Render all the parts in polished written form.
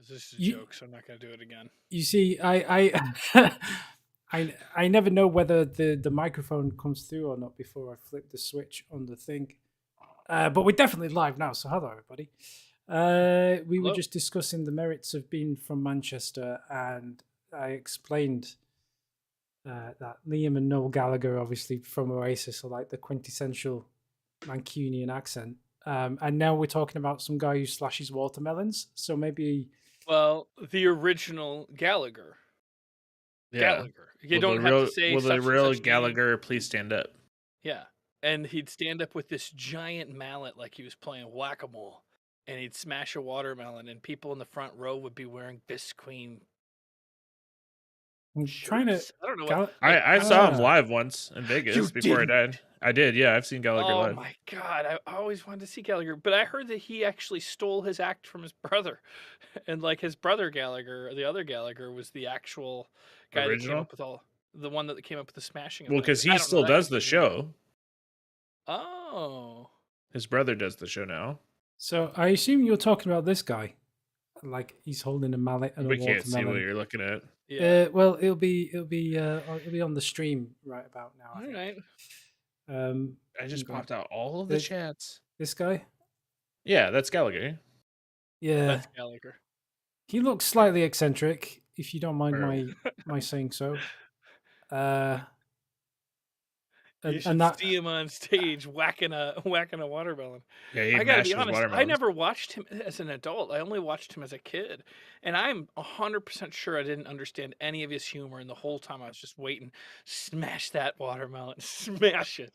This is a You- joke, so I'm not going to do it again. You see, I never know whether the microphone comes through or not before I flip the switch on the thing. But we're definitely live now, so hello everybody. We were Hello. just discussing the merits of being from Manchester, and I explained that Liam and Noel Gallagher, obviously from Oasis, are like the quintessential Mancunian accent. And now we're talking about some guy who slashes watermelons. So maybe Well, the original Gallagher. Yeah. Gallagher. You don't have to say will the such and real such name. Gallagher please stand up? Yeah. And he'd stand up with this giant mallet like he was playing whack-a-mole. And he'd smash a watermelon, and people in the front row would be wearing Bisqueen I'm trying to. shirts. I don't know what. I saw him Ah. live once in Vegas You before didn't? I died. I did, yeah. I've seen Gallagher Oh live. my god, I always wanted to see Gallagher, but I heard that he actually stole his act from his brother. And like his brother Gallagher, the other Gallagher was the actual guy that came Original? up with the one that came up with the smashing of Well, things. because I he don't know still that does the information, but- show. Oh. His brother does the show now. So I assume you're talking about this guy, like he's holding a mallet and We a can't see what watermelon. you're looking at. Yeah. Well, it'll be on the stream right about now. I All think. right. I just Okay. popped out all of the chats. This guy. Yeah, that's Gallagher. Yeah, That's Gallagher. he looks slightly eccentric, if you don't mind Or- my saying so. You And should that see him on stage whacking a watermelon. Yeah, he I gotta mashed be his honest, I watermelons. never watched him as an adult. I only watched him as a kid. And I'm 100% sure I didn't understand any of his humor. And the whole time I was just waiting, smash that watermelon, smash it.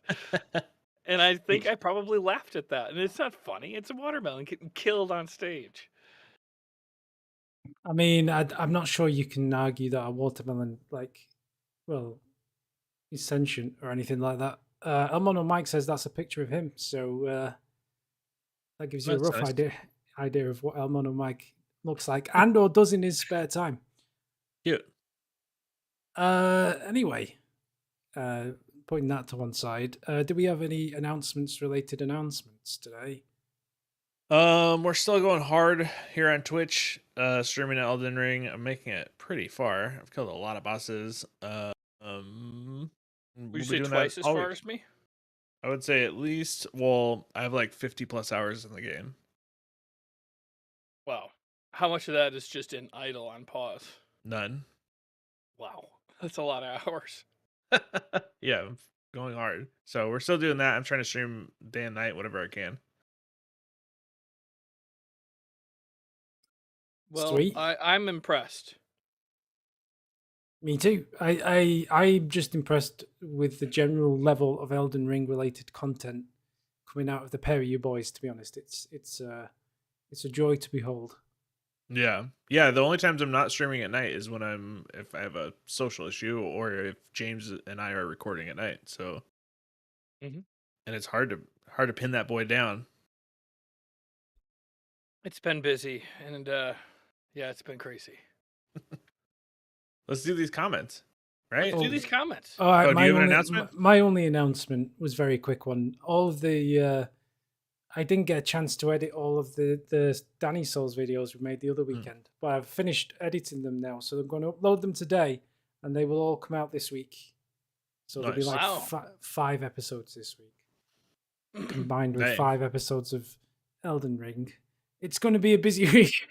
And I think I probably laughed at that. And it's not funny. It's a watermelon getting killed on stage. I mean, I'm not sure you can argue that a watermelon, is sentient or anything like that. Elmono Mike says that's a picture of him, so that gives you a That's rough nice. idea of what Elmono Mike looks like and or does in his spare time. Cute. Anyway, putting that to one side, do we have any related announcements today? We're still going hard here on Twitch, streaming at Elden Ring. I'm making it pretty far. I've killed a lot of bosses. Would you say twice as far as me? I would say at least. Well, I have like 50 plus hours in the game. Wow. How much of that is just in idle on pause? None. Wow. That's a lot of hours. Yeah, I'm going hard. So we're still doing that. I'm trying to stream day and night, whatever I can. Well, Sweet. I'm impressed. Me too. I'm just impressed with the general level of Elden Ring related content coming out of the pair of you boys. To be honest, it's a joy to behold. Yeah. The only times I'm not streaming at night is when if I have a social issue or if James and I are recording at night. So, Mhm. And it's hard to pin that boy down. It's been busy, and yeah, it's been crazy. Let's do these comments, right? Let's do these comments. All right, do you have an announcement? My only announcement was a very quick one. All of the I didn't get a chance to edit all of the Danny Souls videos we made the other weekend, but I've finished editing them now, so I'm going to upload them today, and they will all come out this week. So there'll be Nice. like Wow. 5 episodes this week, combined with Dang. 5 episodes of Elden Ring. It's going to be a busy week.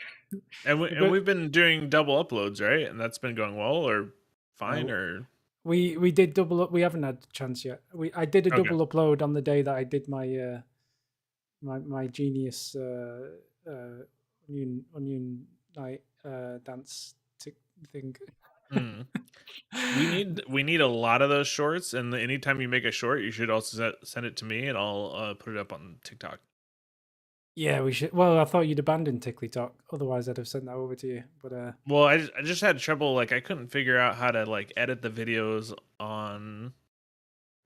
And we've been doing double uploads, right? And that's been going well or fine No. or We did double up. We haven't had a chance yet. I did a Okay. double upload on the day that I did my my genius onion night dance thing. We need a lot of those shorts, and anytime you make a short, you should also send it to me, and I'll put it up on TikTok. Yeah, we should. Well, I thought you'd abandoned TikTok. Otherwise, I'd have sent that over to you. But Well, I just had trouble. Like, I couldn't figure out how to like edit the videos on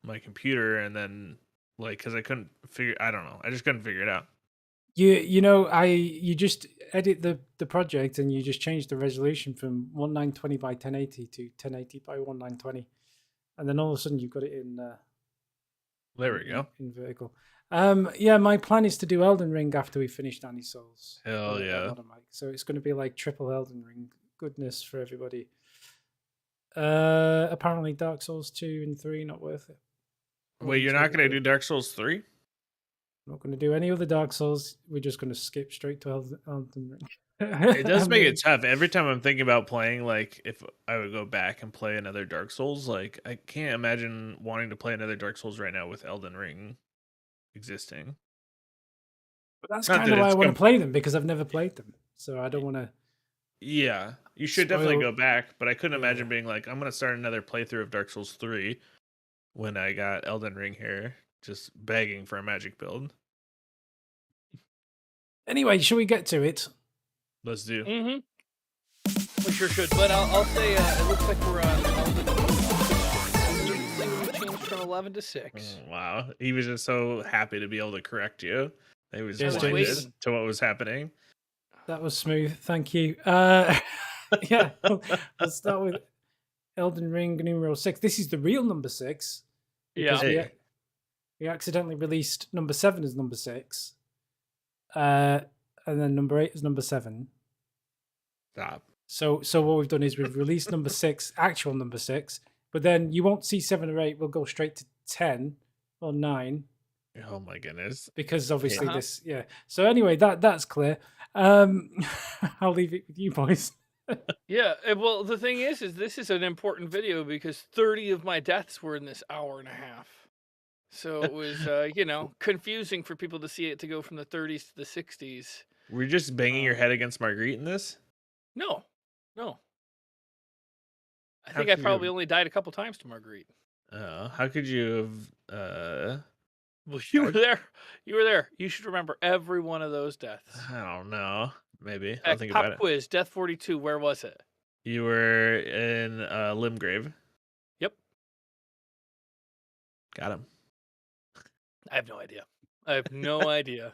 my computer, and then like because I couldn't figure. I don't know. I just couldn't figure it out. you just edit the project and you just change the resolution from 1920 by 1080 to 1080 by 1920, and then all of a sudden you've got it in. There we go. In vertical. Yeah, my plan is to do Elden Ring after we finish Danny Souls. Hell yeah. On a mic. So it's going to be like triple Elden Ring goodness for everybody. Apparently Dark Souls 2 and 3 not worth it. Wait, you're not gonna do Dark Souls 3? I'm not going to do any other Dark Souls. We're just going to skip straight to Elden Ring. It does make it tough. Every time I'm thinking about playing, like if I would go back and play another Dark Souls, like I can't imagine wanting to play another Dark Souls right now with Elden Ring existing. But that's Not kind that of why I it's want to play them, because I've never played them. So I don't want to. Yeah, you should definitely Spoil- go back, but I couldn't Yeah. imagine being like, I'm gonna start another playthrough of Dark Souls 3 when I got Elden Ring here, just begging for a magic build. Anyway, shall we get to it? Let's do. Mm-hmm. We sure should. But I'll say it looks like we're on we changed from 11 to 6. Wow, he was just so happy to be able to correct you. He was Yes, blinded waiting. to what was happening. That was smooth. Thank you. Yeah, we'll start with Elden Ring numero 6. This is the real number 6. Yeah. Hey. We accidentally released number 7 as number 6. And then number 8 is number 7. Stop. So what we've done is we've released number 6, actual number 6, but then you won't see 7 or 8. We'll go straight to 10 or 9. Oh my goodness. Because obviously Uh-huh. this, yeah. So anyway, that's clear. I'll leave it with you boys. Yeah. Well, the thing is this is an important video because 30 of my deaths were in this hour and a half. So it was, confusing for people to see it to go from the 30s to the 60s. Were you just banging your head against Marguerite in this? No. I How think I could you probably have- only died a couple times to Marguerite. How could you have? Well, you were there. You were there. You should remember every one of those deaths. I don't know. Maybe In I'll fact, think pop about it. quiz, Death 42. Where was it? You were in Limgrave. Yep. Got him. I have no idea. I have no idea.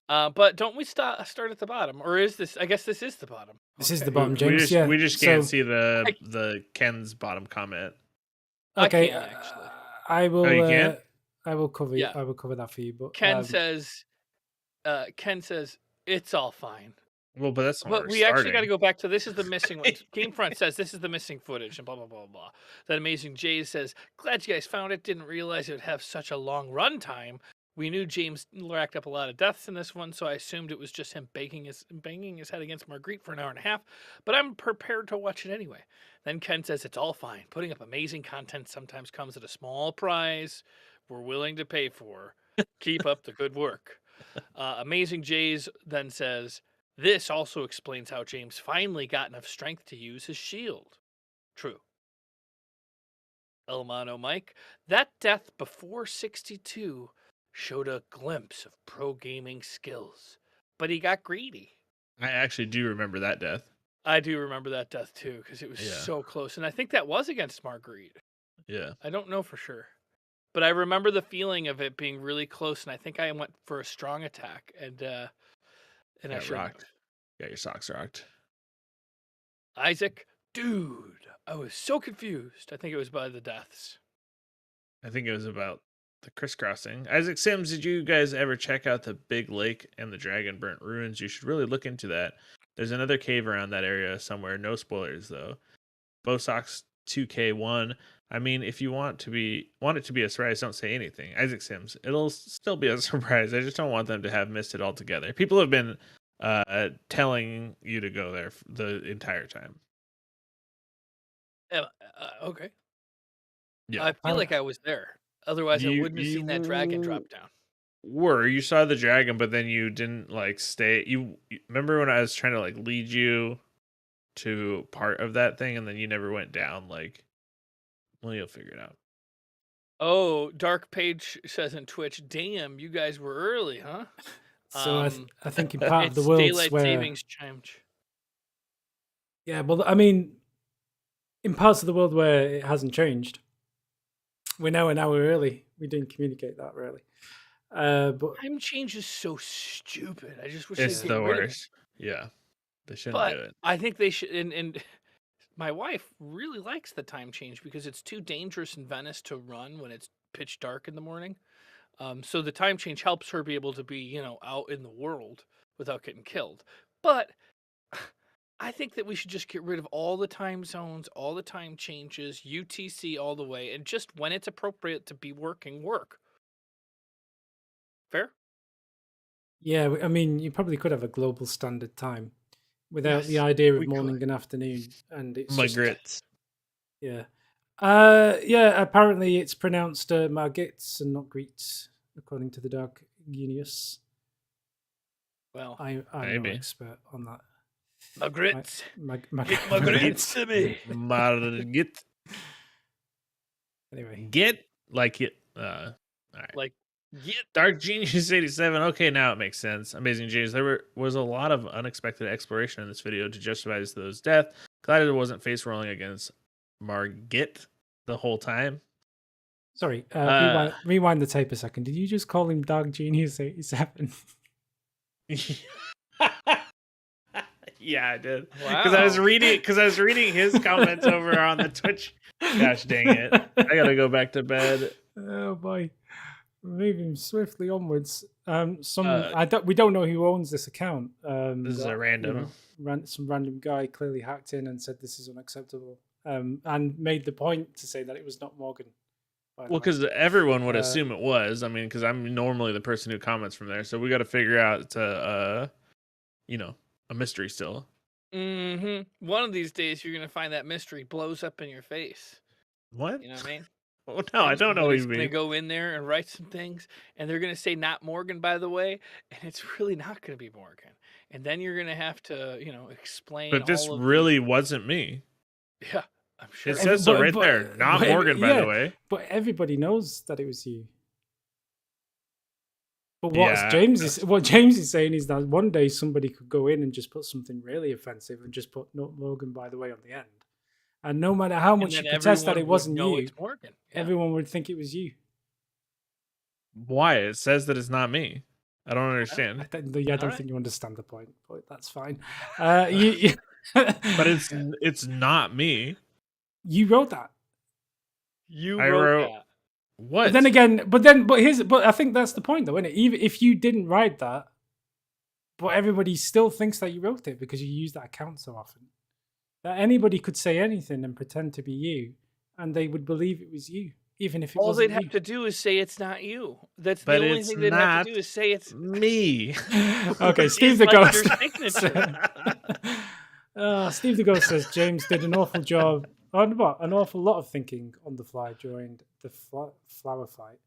But don't we start at the bottom, or is this? I guess this is the bottom. This is Okay. the bottom, James. We just can't So- see the Ken's bottom comment. Okay, I can't, actually. I will. Oh, you can? I will cover. Yeah. I will cover that for you. But Ken says, it's all fine. Well, but that's But we actually got to go back to this is the missing one. GameFront says this is the missing footage and blah blah blah blah. That Amazing Jay says, glad you guys found it. Didn't realize it would have such a long run time. We knew James racked up a lot of deaths in this one, so I assumed it was just him banging his head against Marguerite for an hour and a half. But I'm prepared to watch it anyway. Then Ken says it's all fine. Putting up amazing content sometimes comes at a small price we're willing to pay for. Keep up the good work. Amazing Jays then says, this also explains how James finally got enough strength to use his shield. True. Elmano Mike, that death before 62 showed a glimpse of pro gaming skills, but he got greedy. I actually do remember that death. I do remember that death too, because it was Yeah. so close. And I think that was against Marguerite. Yeah. I don't know for sure. But I remember the feeling of it being really close, and I think I went for a strong attack, and I Got shouldn't rocked. Got your socks rocked. have. Isaac, dude, I was so confused. I think it was by the deaths. I think it was about the crisscrossing. Isaac Sims, did you guys ever check out the Big Lake and the Dragon Burnt Ruins? You should really look into that. There's another cave around that area somewhere. No spoilers though. Bosox 2K1. I mean, if you want it to be a surprise, don't say anything. Isaac Sims, it'll still be a surprise. I just don't want them to have missed it altogether. People have been telling you to go there the entire time. Okay. Yeah. I feel like I was there. Otherwise, I You- wouldn't have seen that dragon drop down. You saw the dragon, but then you didn't like stay. You remember when I was trying to like lead you to part of that thing, and then you never went down. Like, well, you'll figure it out. Oh, Dark Page says in Twitch, damn, you guys were early, huh? So Um, I think in part of It's the worlds daylight where savings change. yeah, well, I mean, in parts of the world where it hasn't changed, we're now an hour early. We didn't communicate that really, but Time change is so stupid. I just wish It's they'd the get rid of it. worst. Yeah, they shouldn't But do it. I think they should. And my wife really likes the time change because it's too dangerous in Venice to run when it's pitch dark in the morning. So the time change helps her be able to be, out in the world without getting killed. But I think that we should just get rid of all the time zones, all the time changes, UTC all the way, and just when it's appropriate to be working, work. Fair? Yeah, I mean, you probably could have a global standard time without the Yes, idea of we morning could. and afternoon, and it's My just grits. yeah. Yeah, apparently it's pronounced Margits and not Greets, according to the Dark Genius. Well, I'm no Maybe. expert on that. Margaret, My get Margaret to me. Margit. Anyway, Get like it. All right. Like, get. Dark Genius 87. Okay, now it makes sense. Amazing Genius. Was a lot of unexpected exploration in this video to justify those death. Glad it wasn't face rolling against Margit the whole time. sorry. Uh, Rewind the tape a second. Did you just call him Dark Genius 87? Yeah, I did. Wow. Because I was reading his comments over on the Twitch. Gosh dang it! I gotta go back to bed. Oh boy. Moving swiftly onwards. Uh, We don't know who owns this account. This is a random. Some random guy clearly hacked in and said this is unacceptable. And made the point to say that it was not Morgan. by the Well, way. because everyone would Uh, assume it was. I mean, because I'm normally the person who comments from there, so we got to figure out a mystery still. One of these days, you're gonna find that mystery blows up in your face. What? You know what I mean? Oh no, I And don't know what somebody's you gonna mean. go in there and write some things, and they're gonna say not Morgan, by the way, and it's really not gonna be Morgan. And then you're gonna have to, explain But this all of really wasn't me. yeah, I'm sure. It says so right there. Not Morgan, by the way. But everybody knows that it was you. But Yeah, what James is saying is that one day somebody could go in and just put something really offensive and just put "Not Morgan, by the way" on the end, and no matter how And much you then protest that everyone it would wasn't know you, it's Morgan. Yeah. everyone would think it was you. Why? It says that it's not me. I don't I understand. don't Alright. think you understand the point, but that's fine. But it's not me. You wrote that. You I wrote wrote that. what? But then again, but I think that's the point, though, isn't it? Even if you didn't write that, but everybody still thinks that you wrote it because you use that account so often. That anybody could say anything and pretend to be you, and they would believe it was you, even if it All wasn't they'd you. have to do is say it's not you. That's But the only it's thing they'd have not to do is say it's me. Okay, It Steve is the like your Ghost. signature. Steve the Ghost says James did an awful job, an awful lot of thinking on the fly during the flower fight.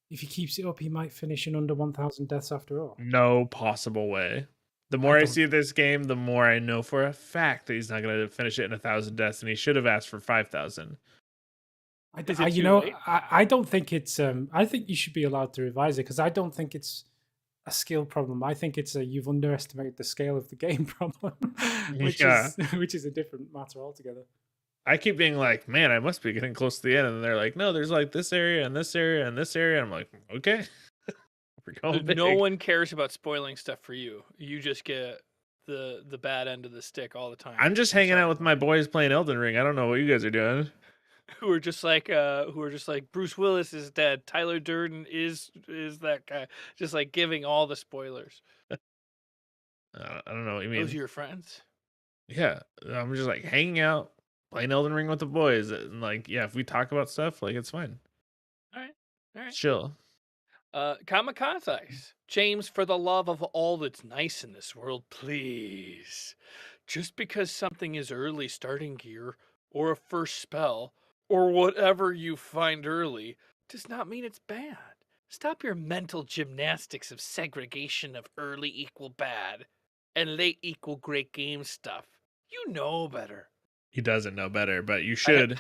If he keeps it up, he might finish in under 1,000 deaths after all. No possible way. The more I see this game, the more I know for a fact that he's not going to finish it in 1,000 deaths, and he should have asked for 5,000. Is it too late? I don't think it's. I think you should be allowed to revise it because I don't think it's a skill problem. I think it's you've underestimated the scale of the game problem, which is a different matter altogether. I keep being like, man, I must be getting close to the end, and they're like, no, there's like this area and this area and this area. And I'm like, okay, we're going big. No one cares about spoiling stuff for you. You just get the bad end of the stick all the time. I'm just hanging out with my boys playing Elden Ring. I don't know what you guys are doing. who are just like Bruce Willis is dead. Tyler Durden is that guy. Just like giving all the spoilers. I don't know what you mean. Those are your friends. Yeah, I'm just like hanging out, playing Elden Ring with the boys, and like, yeah, if we talk about stuff, like, it's fine. All right. Chill. Kamikazes. James, for the love of all that's nice in this world, please. Just because something is early starting gear, or a first spell, or whatever you find early, does not mean it's bad. Stop your mental gymnastics of segregation of early equal bad and late equal great game stuff. You know better. He doesn't know better, but you should.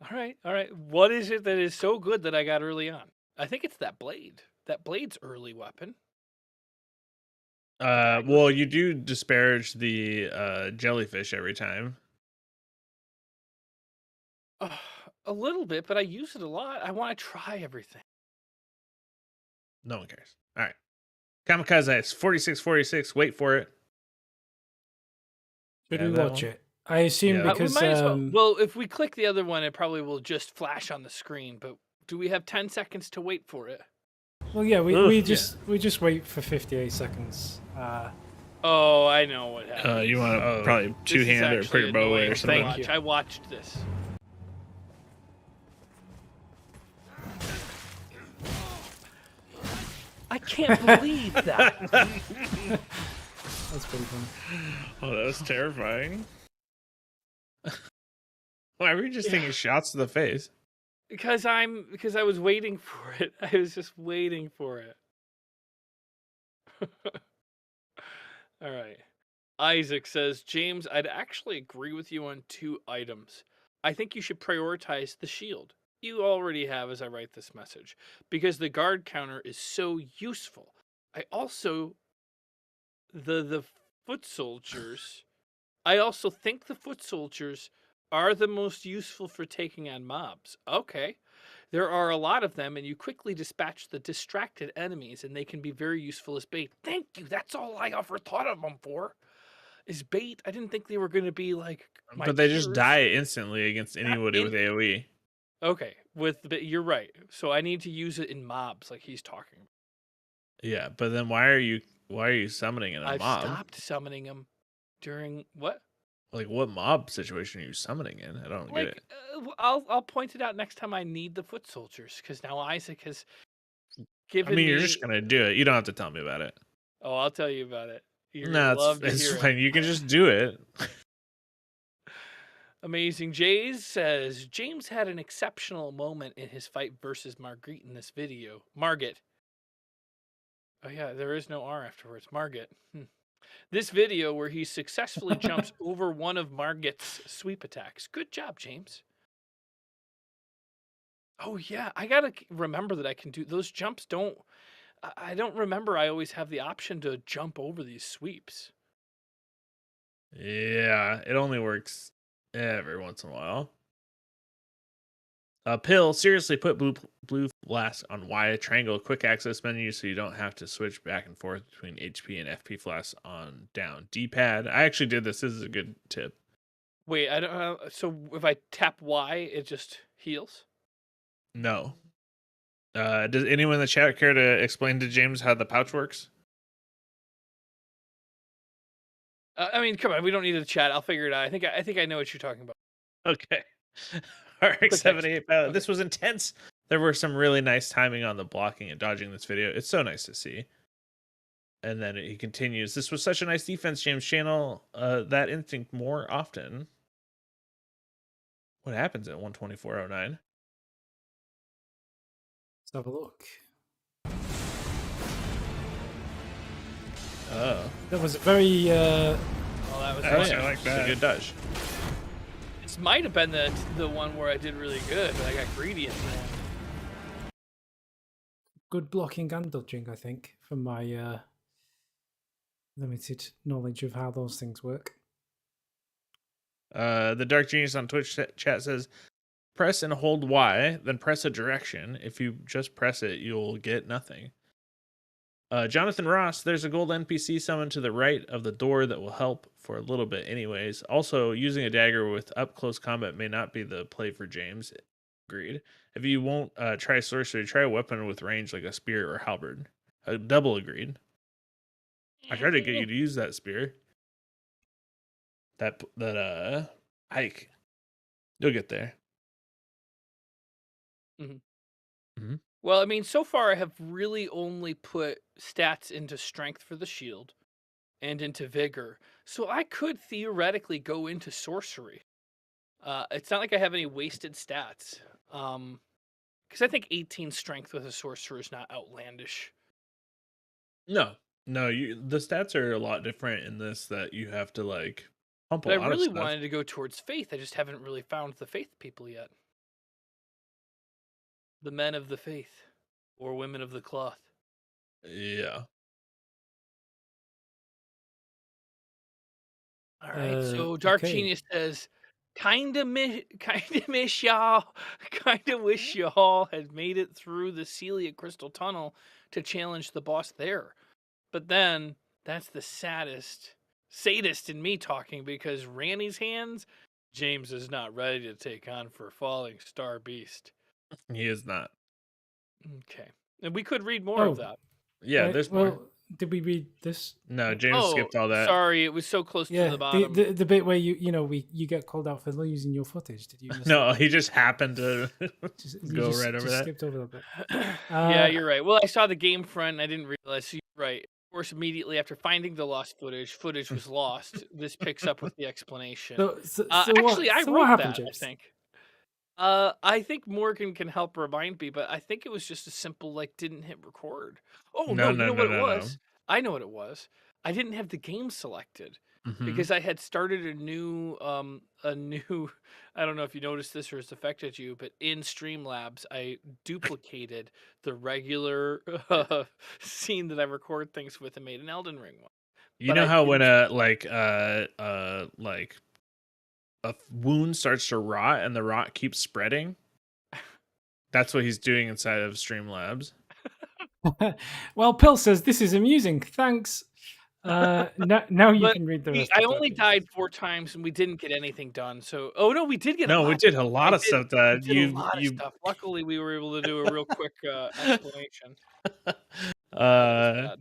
All right. What is it that is so good that I got early on? I think it's that blade. That blade's early weapon. Well, you do disparage the jellyfish every time. A little bit, but I use it a lot. I want to try everything. No one cares. All right. Kamikaze, it's 4646. Wait for it. Should Yeah, we that watch one? it? I assume Yeah. We because might as well. Well, if we click the other one, it probably will just flash on the screen. But Do we have 10 seconds to wait for it? Well, yeah, Ugh, we yeah. just wait for 58 seconds. Oh, I know what happened. You want to probably This two is hand or put actually your bow away annoying or to something. Thank watch. you. I watched this. I can't believe that. That's pretty fun. Oh, that was terrifying. Why were you just taking shots to the face? because I was waiting for it. I was just waiting for it. All right. Isaac says, James, I'd actually agree with you on 2 items. I think you should prioritize the shield. You already have as I write this message, because the guard counter is so useful. I also the foot soldiers. I also think the foot soldiers are the most useful for taking on mobs. Okay. There are a lot of them, and you quickly dispatch the distracted enemies, and they can be very useful as bait. Thank you. That's all I ever thought of them for. Is bait. I didn't think they were going to be like my But they just peers. die instantly against Not anybody in- with AoE. Okay, but you're right. So I need to use it in mobs, like he's talking about. Yeah, but then why are you summoning in a I've mob? stopped summoning them during what? Like, what mob situation are you summoning in? I don't get Like it. I'll point it out next time I need the foot soldiers, because now Isaac has I given mean, me. you're just gonna do it. You don't have to tell me about it. Oh, I'll tell you about it. You're No, gonna love to it's hear fine. it. You can just do it. Amazing Jays says James had an exceptional moment in his fight versus Margit in this video. Margit. Oh yeah, there is no R afterwards. Margit. This video where he successfully jumps over one of Margit's sweep attacks. Good job, James. Oh yeah, I gotta remember that I can do those jumps. I don't remember. I always have the option to jump over these sweeps. Yeah, it only works every once in a while. Pill, seriously, put blue flask on Y, triangle quick access menu, so you don't have to switch back and forth between HP and FP flasks on down D-pad. I actually did this. This is a good tip. Wait, I don't. So if I tap Y, it just heals. No. Does anyone in the chat care to explain to James how the pouch works? I mean, come on, we don't need to chat. I'll figure it out. I think I know what you're talking about. Okay. RX78 pilot. Okay. This was intense. There were some really nice timing on the blocking and dodging this video. It's so nice to see. And then he continues, this was such a nice defense, James. Channel that instinct more often. What happens at 124.09? Let's have a look. Oh. That was a very Oh, that was I nice. like that. It's a good dodge. This might have been the one where I did really good, but I got greedy at the end. good blocking and dodging, I think, from my limited knowledge of how those things work. The Dark Genius on Twitch chat says, press and hold Y, then press a direction. If you just press it, you'll get nothing. Jonathan Ross, there's a gold NPC summoned to the right of the door that will help for a little bit anyways. Also, using a dagger with up-close combat may not be the play for James. Agreed. If you won't try sorcery, try a weapon with range like a spear or halberd. Double agreed. I tried to get you to use that spear. That hike. You'll get there. Well, I mean, so far I have really only put stats into strength for the shield and into vigor. So I could theoretically go into sorcery. It's not like I have any wasted stats. Because I think 18 strength with a sorcerer is not outlandish. No, the stats are a lot different in this, that you have to like pump But a I lot really of stuff. wanted to go towards faith. I just haven't really found the faith people yet. The men of the faith, or women of the cloth. Yeah. All right. So Dark okay. Genius says, kinda miss y'all. Kinda wish y'all had made it through the Celia Crystal Tunnel to challenge the boss there. But then that's the sadist in me talking, because Ranny's hands, James is not ready to take on for Falling Star Beast. He is not. Okay. And we could read more of Oh, that. Yeah, there's more. well, did we read this? No, James Oh, skipped all that. sorry, it was so close to Yeah, the bottom. the bit where you get called out for losing your footage. Did you miss that No, bit? he just happened to You go right over just that. skipped over that bit. Yeah, you're right. Well, I saw the GameFront and I didn't realize. So you're right. Of course, immediately after finding the lost footage was lost. This picks up with the explanation. Actually, I So what wrote happened, that, I James? think. I think Morgan can help remind me, but I think it was just a simple like didn't hit record. Oh No, no, you no, know no, what it no, no. was? I know what it was. I didn't have the game selected Hmm. because I had started a new I don't know if you noticed this or it's affected you, but in Streamlabs I duplicated the regular scene that I record things with and made an Elden Ring one. You But know I how when didn't like a wound starts to rot and the rot keeps spreading? That's what he's doing inside of Streamlabs. Well, Pill says this is amusing. Thanks. Now you but can read the we rest I of that, only James. died 4 times and we didn't get anything done. So oh no, we did get a No, we lot did a done. lot of stuff We that did a you lot of you stuff. Luckily, we were able to do a real quick explanation. That was uh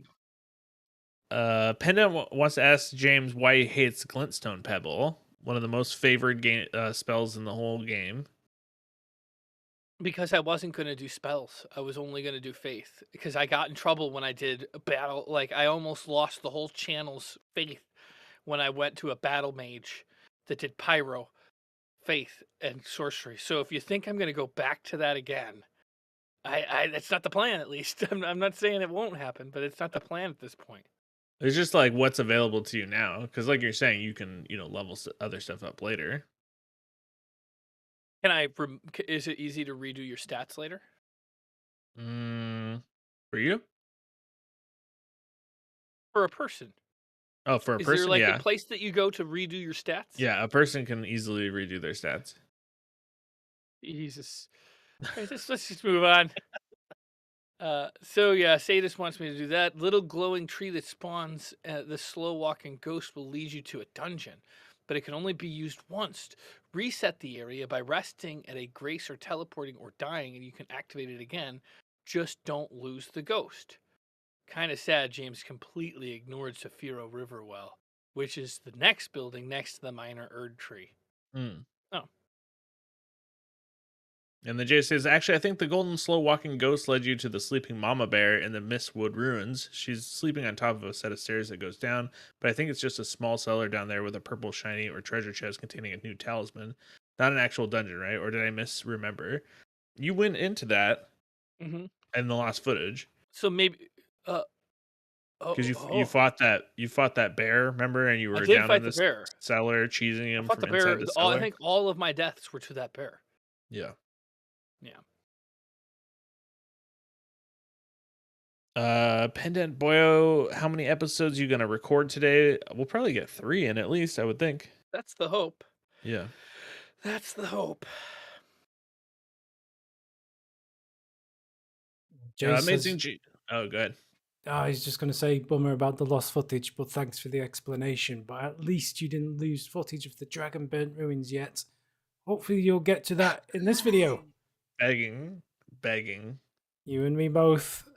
bad. Pendant wants to ask James why he hates Glintstone Pebble, one of the most favored game spells in the whole game. Because I wasn't gonna do spells. I was only gonna do faith. Because I got in trouble when I did a battle. Like I almost lost the whole channel's faith when I went to a battle mage that did pyro, faith, and sorcery. So if you think I'm gonna go back to that again, I that's not the plan. At least I'm not saying it won't happen, but it's not the plan at this point. It's just like what's available to you now, because like you're saying, you can level other stuff up later. Can is it easy to redo your stats later? Mm, for you? For a person. Oh, for a Is there person, like a yeah, place that you go to redo your stats? yeah, a person can easily redo their stats. Jesus. Alright, let's just move on. So yeah, Sadist wants me to do that. Little glowing tree that spawns the slow walking ghost will lead you to a dungeon, but it can only be used once. Reset the area by resting at a grace or teleporting or dying, and you can activate it again. Just don't lose the ghost. Kind of sad James completely ignored Saphiro Riverwell, which is the next building next to the minor Erd tree. Mm. Oh, And the J says, actually, I think the golden slow walking ghost led you to the sleeping mama bear in the Mistwood ruins. She's sleeping on top of a set of stairs that goes down, but I think it's just a small cellar down there with a purple shiny or treasure chest containing a new talisman. Not an actual dungeon, right? Or did I misremember? You went into that hmm in the lost footage so maybe. Uh, because oh, you oh, fought that bear, remember? And you I were did down in fight the this bear. cellar, cheesing I him fought from the inside bear. the I cellar. think all of my deaths were to that bear. Yeah. Yeah. Pendant Boyo, how many episodes you gonna record today? We'll probably get 3 in at least, I would think. That's the hope. Yeah. That's the hope. Jay Amazing says, G. Oh, good. he's just going to say bummer about the lost footage, but thanks for the explanation. But at least you didn't lose footage of the dragon burnt ruins yet. Hopefully, you'll get to that in this video. Begging, begging. You and me both.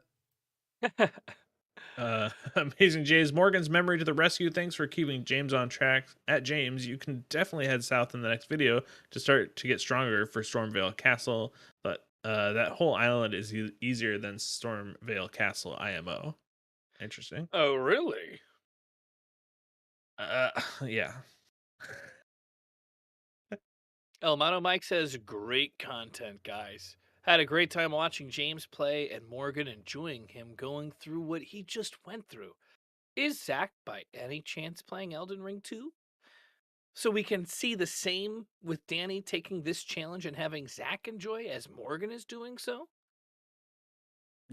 Amazing J's Morgan's memory to the rescue. Thanks for keeping James on track. At James, you can definitely head south in the next video to start to get stronger for Stormvale Castle, but that whole island is easier than Stormvale Castle IMO. Interesting. Oh, really? Yeah. Elmano Mike says, great content, guys. Had a great time watching James play and Morgan enjoying him going through what he just went through. Is Zach by any chance playing Elden Ring 2? So we can see the same with Danny taking this challenge and having Zach enjoy as Morgan is doing so?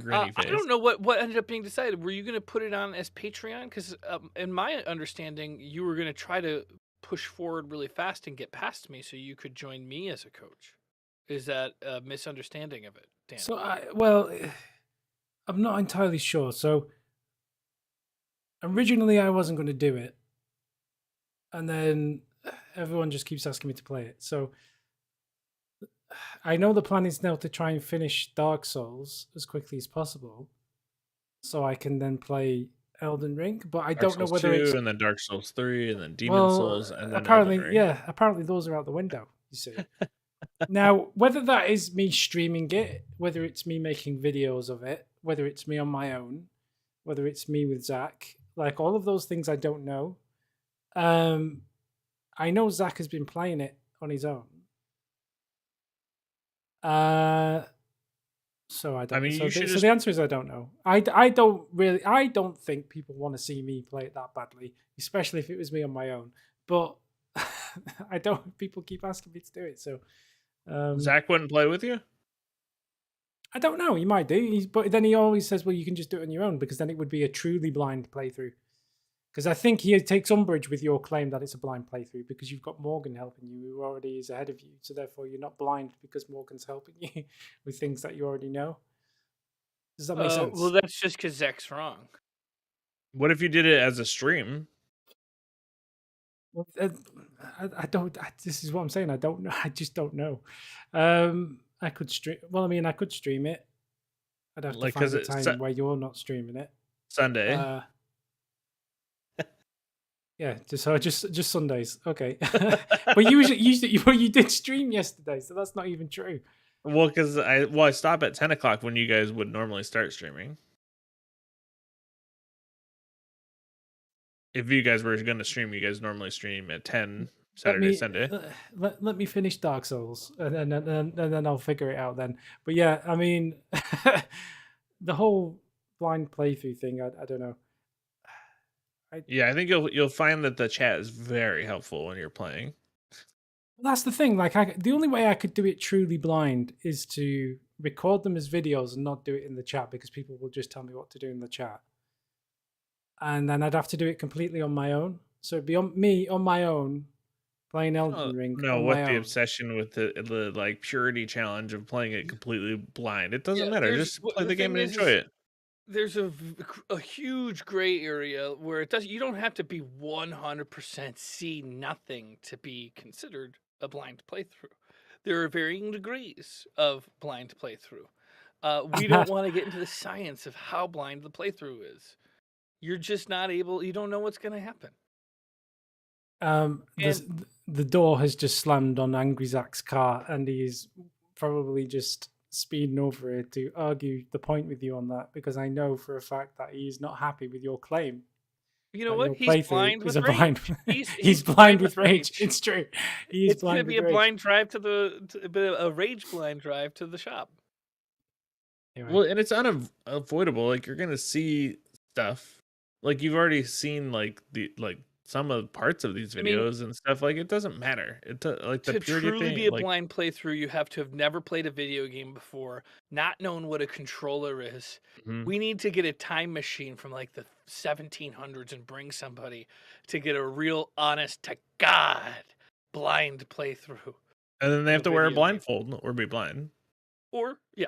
Grinny I face. don't know what ended up being decided. Were you going to put it on as Patreon? Because in my understanding, you were going to try to push forward really fast and get past me so you could join me as a coach. Is that a misunderstanding of it, Dan? So, I'm not entirely sure. So, originally, I wasn't going to do it. And then everyone just keeps asking me to play it. So, I know the plan is now to try and finish Dark Souls as quickly as possible, so I can then play Elden Ring. But I Dark don't know Souls whether 2, it's and then Dark Souls 3, and then Demon well. Souls, and then Elden Apparently, Ring. yeah. Apparently, those are out the window. You see. Now, whether that is me streaming it, whether it's me making videos of it, whether it's me on my own, whether it's me with Zach, like all of those things, I don't know. I know Zach has been playing it on his own. Uh, so I I don't. mean, So you should so just the answer is I don't know. I don't really. I don't think people want to see me play it that badly, especially if it was me on my own. But I don't. People keep asking me to do it, so Zach wouldn't play with you. I don't know. He might do, but then he always says, "Well, you can just do it on your own," because then it would be a truly blind playthrough. Because I think he takes umbrage with your claim that it's a blind playthrough because you've got Morgan helping you, who already is ahead of you. So therefore, you're not blind because Morgan's helping you with things that you already know. Does that make Well, sense? that's just because Zach's wrong. What if you did it as a stream? Well, I don't. This is what I'm saying. I don't know. I just don't know. I could stream. Well, I mean, I could stream it. I'd have to Like, find because a it's time where you're not streaming it. Sunday. Yeah, just Sundays. Okay, but you did stream yesterday, so that's not even true. Well, because I stop at 10 o'clock when you guys would normally start streaming. If you guys were going to stream, you guys normally stream at 10 Let Saturday, me Sunday. let me finish Dark Souls, and then I'll figure it out then. But yeah, I mean, the whole blind playthrough thing. I don't know. Yeah, I think you'll find that the chat is very helpful when you're playing. That's the thing. Like, the only way I could do it truly blind is to record them as videos and not do it in the chat because people will just tell me what to do in the chat, and then I'd have to do it completely on my own. So it'd be on me on my own playing Elden Ring No, on what my the own. obsession with the like purity challenge of playing it completely blind? It doesn't Yeah, matter. Just play the the game thing and enjoy is it. there's a huge gray area where it does. You don't have to be 100% see nothing to be considered a blind playthrough. There are varying degrees of blind playthrough. We don't want to get into the science of how blind the playthrough is. You're just not able. You don't know what's going to happen. This, And the door has just slammed on Angry Zach's car, and he's probably just speeding over it to argue the point with you on that because I know for a fact that he's not happy with your claim you know that what? your He's playthrough blind is with a blind. rage. He's He's blind blind with with rage. rage. It's true. He is It's going to blind be with a rage. blind drive a rage blind drive to the shop. Anyway, Well, and it's unavoidable. Like you're gonna see stuff. Like you've already seen like some of the parts of these I mean, videos and stuff. Like it doesn't matter. Like the to purity truly be thing. a Like blind playthrough, you have to have never played a video game before, not known what a controller is. mhm. We need to get a time machine from like the 1700s and bring somebody to get a real honest to God blind playthrough And then they of have a to wear a video game. blindfold or be blind. Or, yeah.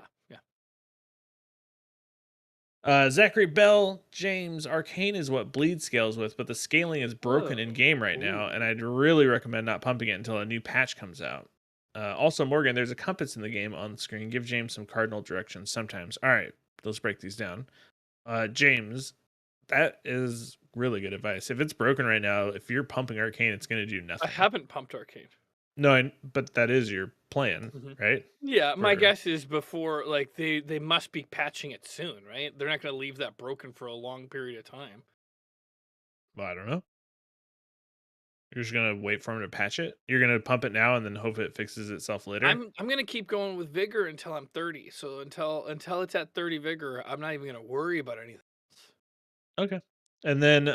Zachary Bell, James, Arcane is what Bleed scales with, but the scaling is broken in Whoa. game right now, and I'd really recommend not pumping it until a new patch comes out. Also, Morgan, there's a compass in the game on the screen. Give James some cardinal directions sometimes. All right, let's break these down. James, that is really good advice. If it's broken right now, if you're pumping Arcane, it's going to do I nothing. haven't pumped Arcade. No, but that is your plan, Mhm. right? Yeah, my For guess is before, like, they must be patching it soon, right? They're not going to leave that broken for a long period of time. well, I don't know. You're just gonna wait for him to patch it. You're gonna pump it now and then hope it fixes itself later. I'm gonna keep going with vigor until I'm 30. So until it's at 30 vigor, I'm not even gonna worry about anything else. Okay. And then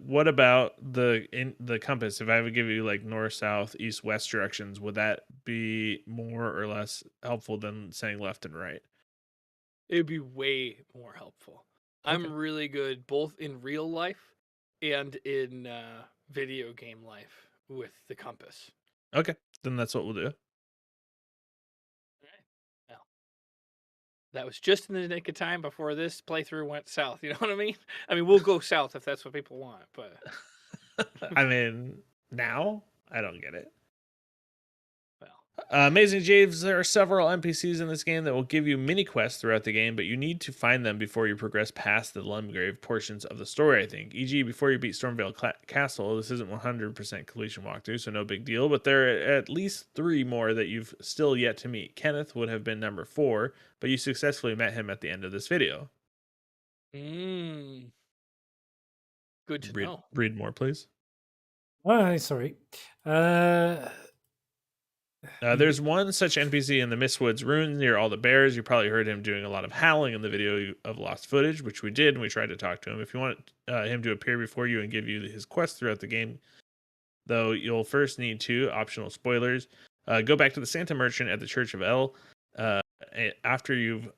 what about the compass? If I would give you like north, south, east, west directions, would that be more or less helpful than saying left and right? It'd be way more helpful. Okay. I'm really good both in real life and in video game life with the compass. Okay. Then that's what we'll do. All right. Well, that was just in the nick of time before this playthrough went south. You know what I mean? I mean, we'll go south if that's what people want, but I mean, now I don't get it. well, Amazing James, there are several NPCs in this game that will give you mini quests throughout the game, but you need to find them before you progress past the Lumgrave portions of the story, I think. E.g., before you beat Stormvale Castle, this isn't 100% completion walkthrough, so no big deal, but there are at least 3 more that you've still yet to meet. Kenneth would have been number 4, but you successfully met him at the end of this video. Good to know. Read more, please. Oh, sorry. There's one such NPC in the Mistwoods ruins near all the bears. You probably heard him doing a lot of howling in the video of lost footage, which we did, and we tried to talk to him. If you want him to appear before you and give you his quests throughout the game, though, you'll first need 2 optional spoilers. Go back to the Santa Merchant at the Church of El. After you've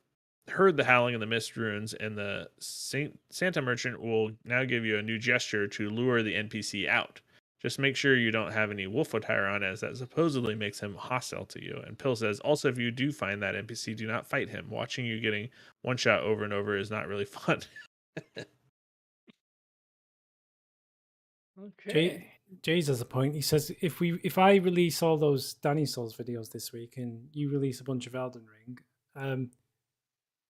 heard the howling in the mist ruins, and the Santa Merchant will now give you a new gesture to lure the NPC out. Just make sure you don't have any wolf attire on, as that supposedly makes him hostile to you. And Pill says, also, if you do find that NPC, do not fight him. Watching you getting one shot over and over is not really fun. Okay. Jay's has a point. He says, if I release all those Danny Souls videos this week and you release a bunch of Elden Ring,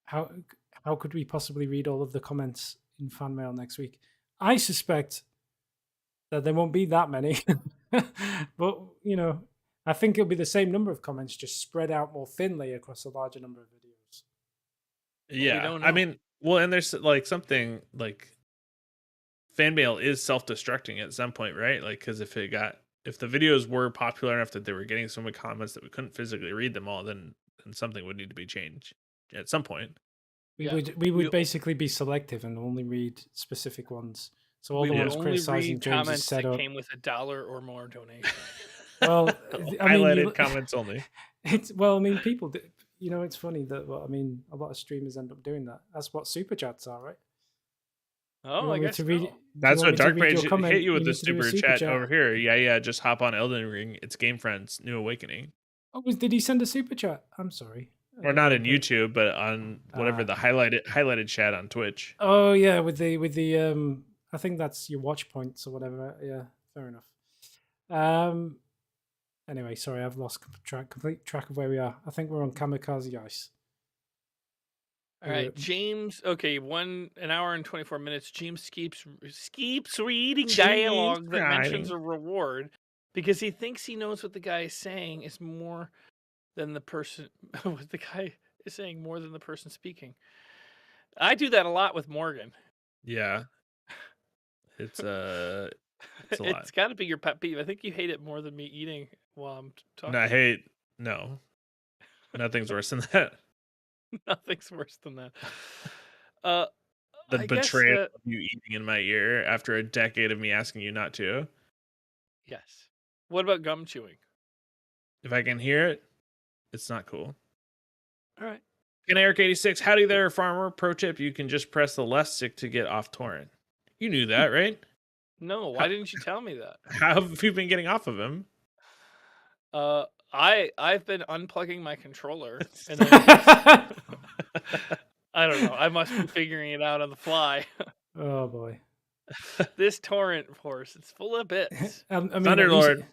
how could we possibly read all of the comments in fan mail next week? I suspect that there won't be that many, but I think it'll be the same number of comments, just spread out more thinly across a larger number of videos. Yeah, I mean, well, and there's like something like fan mail is self-destructing at some point, right? Like, because if the videos were popular enough that they were getting so many comments that we couldn't physically read them all, then something would need to be changed at some point. We would basically be selective and only read specific ones. So all the ones criticizing James's setup that came with $1 or more donation. Well, highlighted comments only. People. It's funny that a lot of streamers end up doing that. That's what super chats are, right? Oh, I guess that's what Dark Page hit you with the super chat over here. Yeah. Just hop on Elden Ring. It's GameFront's New Awakening. Oh, did he send a super chat? I'm sorry. Or not in YouTube, but on whatever the highlighted chat on Twitch. Oh yeah, with the I think that's your watch points or whatever. Yeah, fair enough. Anyway, sorry, I've lost complete track of where we are. I think we're on Kamikaze Ice. All right, James. Okay, 1 hour and 24 minutes. James keeps reading dialogue that mentions a reward because he thinks he knows what the guy is saying is more than the person. What the guy is saying more than the person speaking. I do that a lot with Morgan. Yeah, it's a lot. It's got to be your pet peeve. I think you hate it more than me eating while I'm talking. No, nothing's worse than that. Nothing's worse than that. The betrayal of you eating in my ear after a decade of me asking you not to. Yes. What about gum chewing? If I can hear it, it's not cool. All right. Eric 86, howdy there, farmer. Pro tip: you can just press the left stick to get off torrent. You knew that, right? No. Why didn't you tell me that? How have you been getting off of him? I've been unplugging my controller. And then I don't know. I must be figuring it out on the fly. Oh boy. This torrent force, it's full of bits. Thunderlord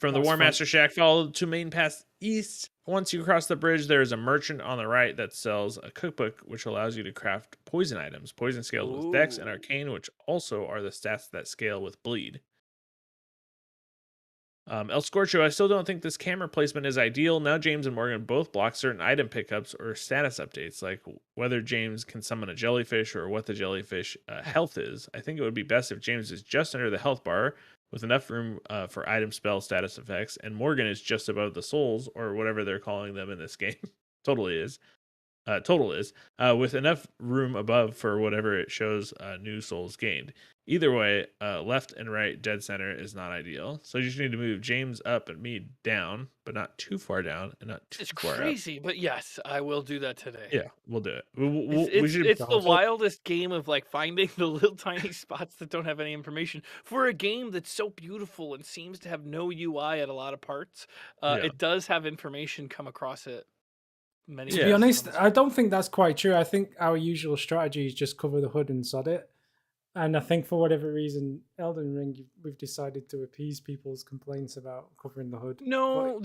from the War Master Shack followed to main path east. Once you cross the bridge, there is a merchant on the right that sells a cookbook, which allows you to craft poison items. Poison scales with Dex and Arcane, which also are the stats that scale with Bleed. El Scorcho, I still don't think this camera placement is ideal. Now James and Morgan both block certain item pickups or status updates, like whether James can summon a jellyfish or what the jellyfish health is. I think it would be best if James is just under the health bar with enough room for item spell status effects, and Morgan is just above the souls, or whatever they're calling them in this game. Total is, with enough room above for whatever it shows new souls gained. Either way, left and right dead center is not ideal. So you just need to move James up and me down, but not too far down and not too far up. It's crazy, but yes, I will do that today. Yeah, we'll do it. It's the wildest game of like finding the little tiny spots that don't have any information for a game that's so beautiful and seems to have no UI at a lot of parts. It does have information come across it. To be honest, I don't think that's quite true. I think our usual strategy is just cover the hood and sod it. And I think for whatever reason, Elden Ring, we've decided to appease people's complaints about covering the hood. But No,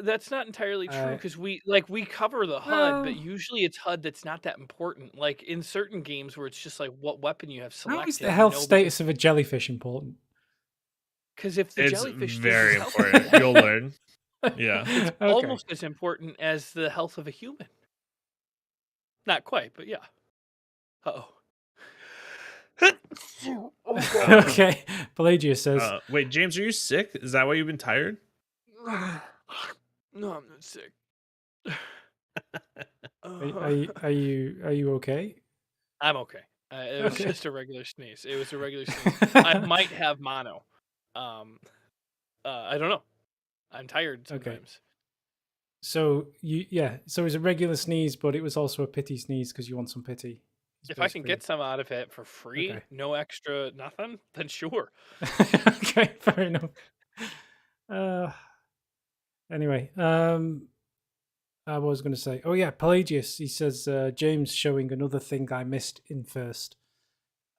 that's not entirely true uh, because we cover the HUD, but well, usually it's HUD that's not that important. Like in certain games where it's just like what weapon you have how is the selected, health because status of a jellyfish important? if the It's jellyfish stays as very healthy, important. You'll learn. Yeah. it's Okay. almost as important as the health of a human. Not quite, but yeah. Uh-oh. Oh god. Okay. Pelagius says, Wait, James, are you sick? Is that why you've been tired? No, I'm not sick. are you okay?" I'm okay. It was Okay. just a regular sneeze. It was a regular sneeze. I might have mono. Um, I don't know. I'm tired Okay. sometimes. So so it was a regular sneeze, but it was also a pity sneeze because you want some pity. Is If I can basically get some out of it for okay. free, no extra nothing, then sure. Okay, fair enough. Uh, anyway, I was going to say, oh yeah, Pelagius. He says James showing another thing I missed in first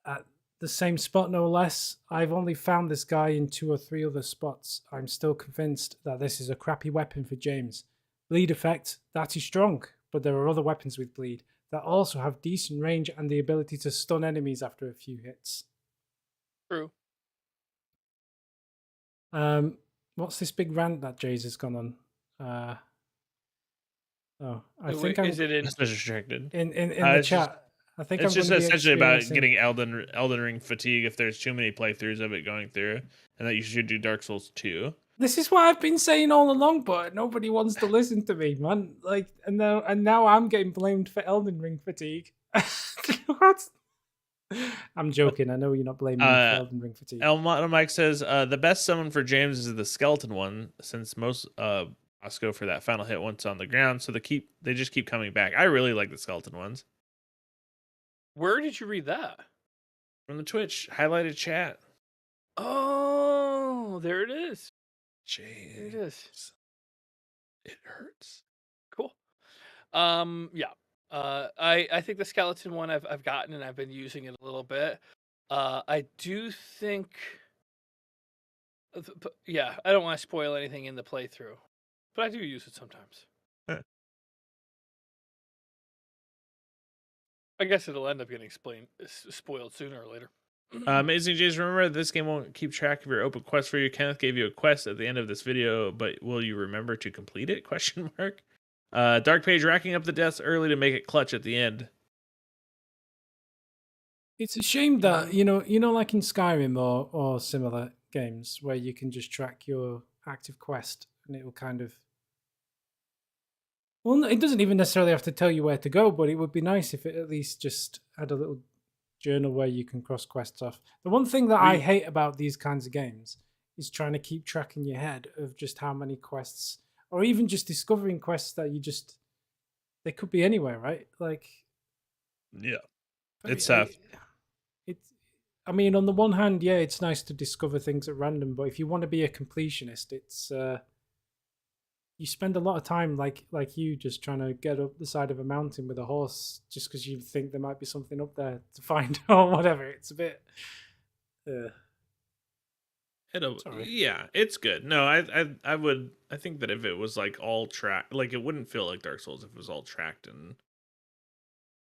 at the same spot, no less. I've only found this guy in 2 or 3 other spots. I'm still convinced that this is a crappy weapon for James. Bleed effect, that is strong, but there are other weapons with bleed that also have decent range and the ability to stun enemies after a few hits. True. What's this big rant that Jay's has gone on? I think Wait, I'm is it in? That's distracted. in the It's just chat. I think it's I'm going just to be essentially about experiencing. getting Elden Ring fatigue if there's too many playthroughs of it going through, and that you should do Dark Souls 2. This is what I've been saying all along, but nobody wants to listen to me, man. Like, and now I'm getting blamed for Elden Ring fatigue. What? I'm joking. I know you're not blaming me for Uh, Elden Ring fatigue. Mike says the best summon for James is the skeleton one, since most boss go for that final hit once on the ground, so they just keep coming back. I really like the skeleton ones Where did you read that? from the Twitch highlighted chat. Oh, there it is. There it is. James, it hurts. Cool. Yeah. I think the skeleton one I've gotten and I've been using it a little bit. I do think. Yeah, I don't want to spoil anything in the playthrough, but I do use it sometimes. I guess it'll end up getting spoiled sooner or later. Amazing James, remember this game won't keep track of your open quest for you. Kenneth gave you a quest at the end of this video, but will you remember to complete it? Question mark. Dark Page racking up the deaths early to make it clutch at the end. It's a shame that like in Skyrim or similar games where you can just track your active quest and it will kind of. Well, it doesn't even necessarily have to tell you where to go, but it would be nice if it at least just had a little journal where you can cross quests off. The one thing that I hate about these kinds of games is trying to keep track in your head of just how many quests, or even just discovering quests that they could be anywhere, right? Like, Yeah, I, it's I, tough. I mean, on the one hand, yeah, it's nice to discover things at random, but if you want to be a completionist, it's you spend a lot of time like you just trying to get up the side of a mountain with a horse just because you think there might be something up there to find or whatever. It's a bit. Sorry. Yeah, it's good. No, I think that if it was like all tracked, like it wouldn't feel like Dark Souls if it was all tracked and